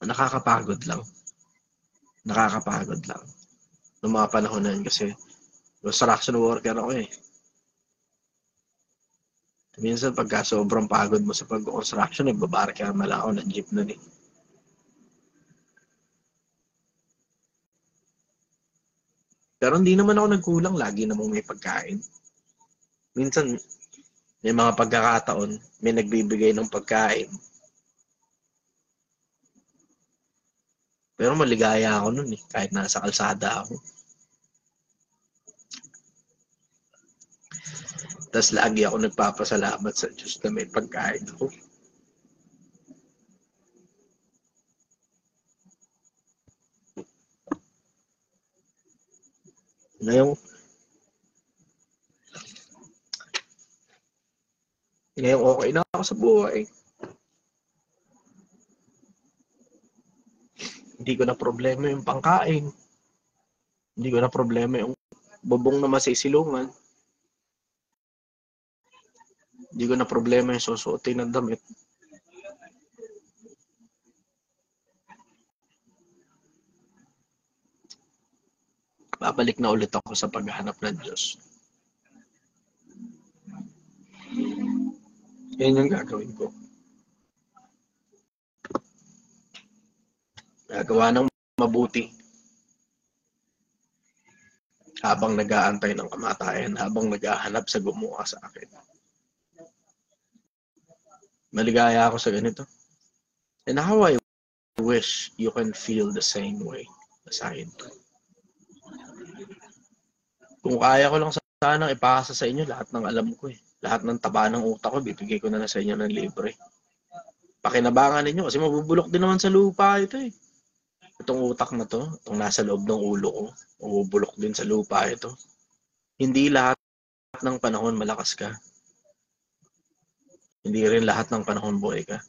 Nakakapagod lang. Noong mga panahon na yun kasi construction worker ako eh. Minsan pagka sobrang pagod mo sa pag-construction, nagbabarker na lang ako ng jeep nun eh. Pero hindi naman ako nagkulang, lagi namang may pagkain. Minsan, may mga pagkakataon, may nagbibigay ng pagkain. Pero maligaya ako nun eh, kahit nasa kalsada ako. Tapos lagi ako nagpapasalamat sa Diyos na may pagkain ako. Ngayong okay na ako sa buhay. Hindi ko na problema yung pangkain. Hindi ko na problema yung bubong na masisilungan. Hindi ko na problema yung susuotin ng damit. Babalik na ulit ako sa paghahanap ng Diyos. Yan yung gagawin ko. Gagawa ng mabuti. Habang nag-aantay ng kamatayan, habang naghahanap sa gumawa sa akin. Maligaya ako sa ganito. And how I wish you can feel the same way as I do. Kung kaya ko lang sanang ipasa sa inyo lahat ng alam ko eh. Lahat ng taba ng utak ko, bibigay ko na sa inyo ng libre. Pakinabangan ninyo kasi mabubulok din naman sa lupa ito eh. Itong utak na to, itong nasa loob ng ulo ko, mabubulok din sa lupa ito. Hindi lahat ng panahon malakas ka. Hindi rin lahat ng panahon buhay ka.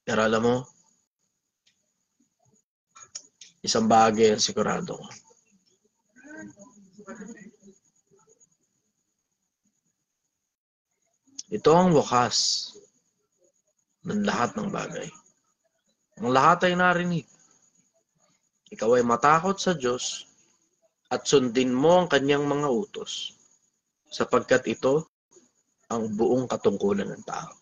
Pero alam mo, isang bagay ang sigurado ko. Ito ang wakas ng lahat ng bagay. Ang lahat ay narinig. Ikaw ay matakot sa Diyos at sundin mo ang kanyang mga utos sapagkat ito ang buong katungkulan ng tao.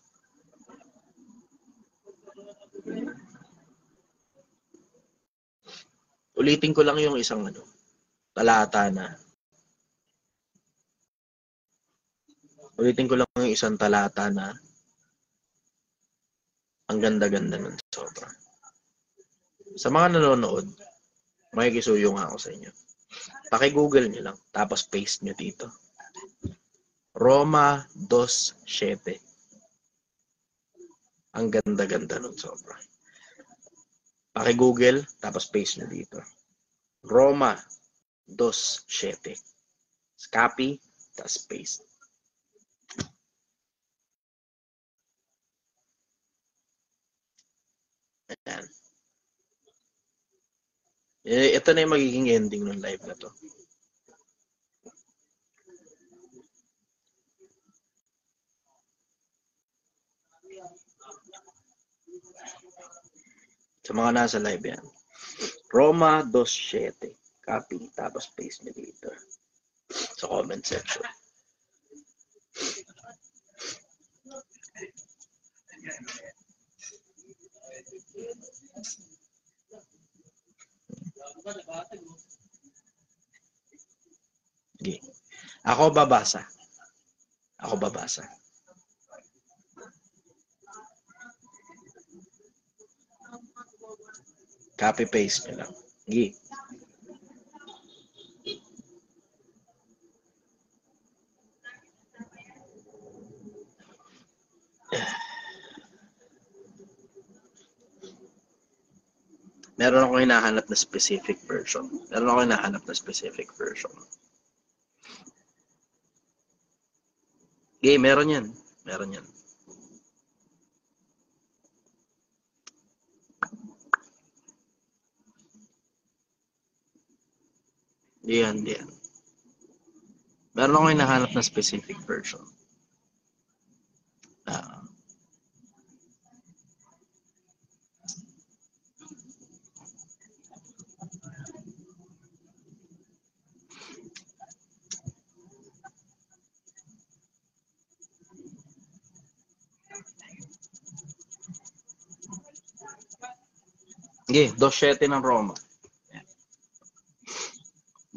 Ulitin ko lang yung isang talata na. Ulitin ko lang yung isang talata na ang ganda-ganda ng sobra. Sa mga nanonood, makikisuyo nga ako sa inyo. Paki-google nyo lang, tapos paste nyo dito. Roma 2:7. Ang ganda-ganda ng sobra. Paki-google, tapos paste nyo dito. Roma 2:7. Copy, tapos paste. Ayan. Ito na yung magiging ending ng live na to. Sa mga nasa live yan. Roma 2:7. Copy, tapos paste nyo dito. Sa comment section. Okay. Ako babasa. Copy paste nyo lang. Okay. Meron ako hinahanap na specific version. Okay, meron yan. Diyan. Meron ako hinahanap na specific version. Okay, 2:7 ng Roma.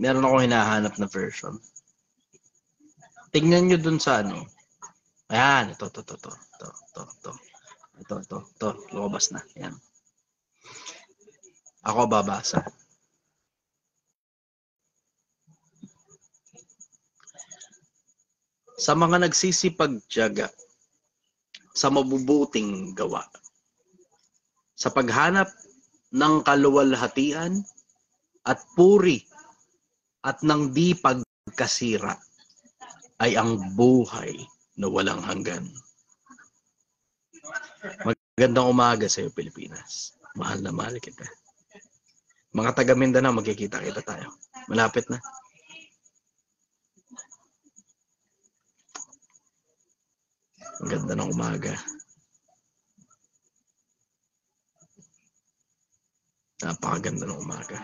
Meron ako hinahanap na version. Tingnan nyo dun sa Ayan, ito. Ito, lumabas na. Ayan. Ako babasa. Sa mga nagsisipagtiyaga sa mabubuting gawa, sa paghanap ng kaluwalhatian at puri at ng di pagkasira ay ang buhay na walang hanggan. Magandang umaga sa iyo, Pilipinas. Mahal na mahal kita. Mga taga Mindanao, magkikita-kita tayo. Malapit na. Ang ganda ng umaga. Napakaganda ng umaga.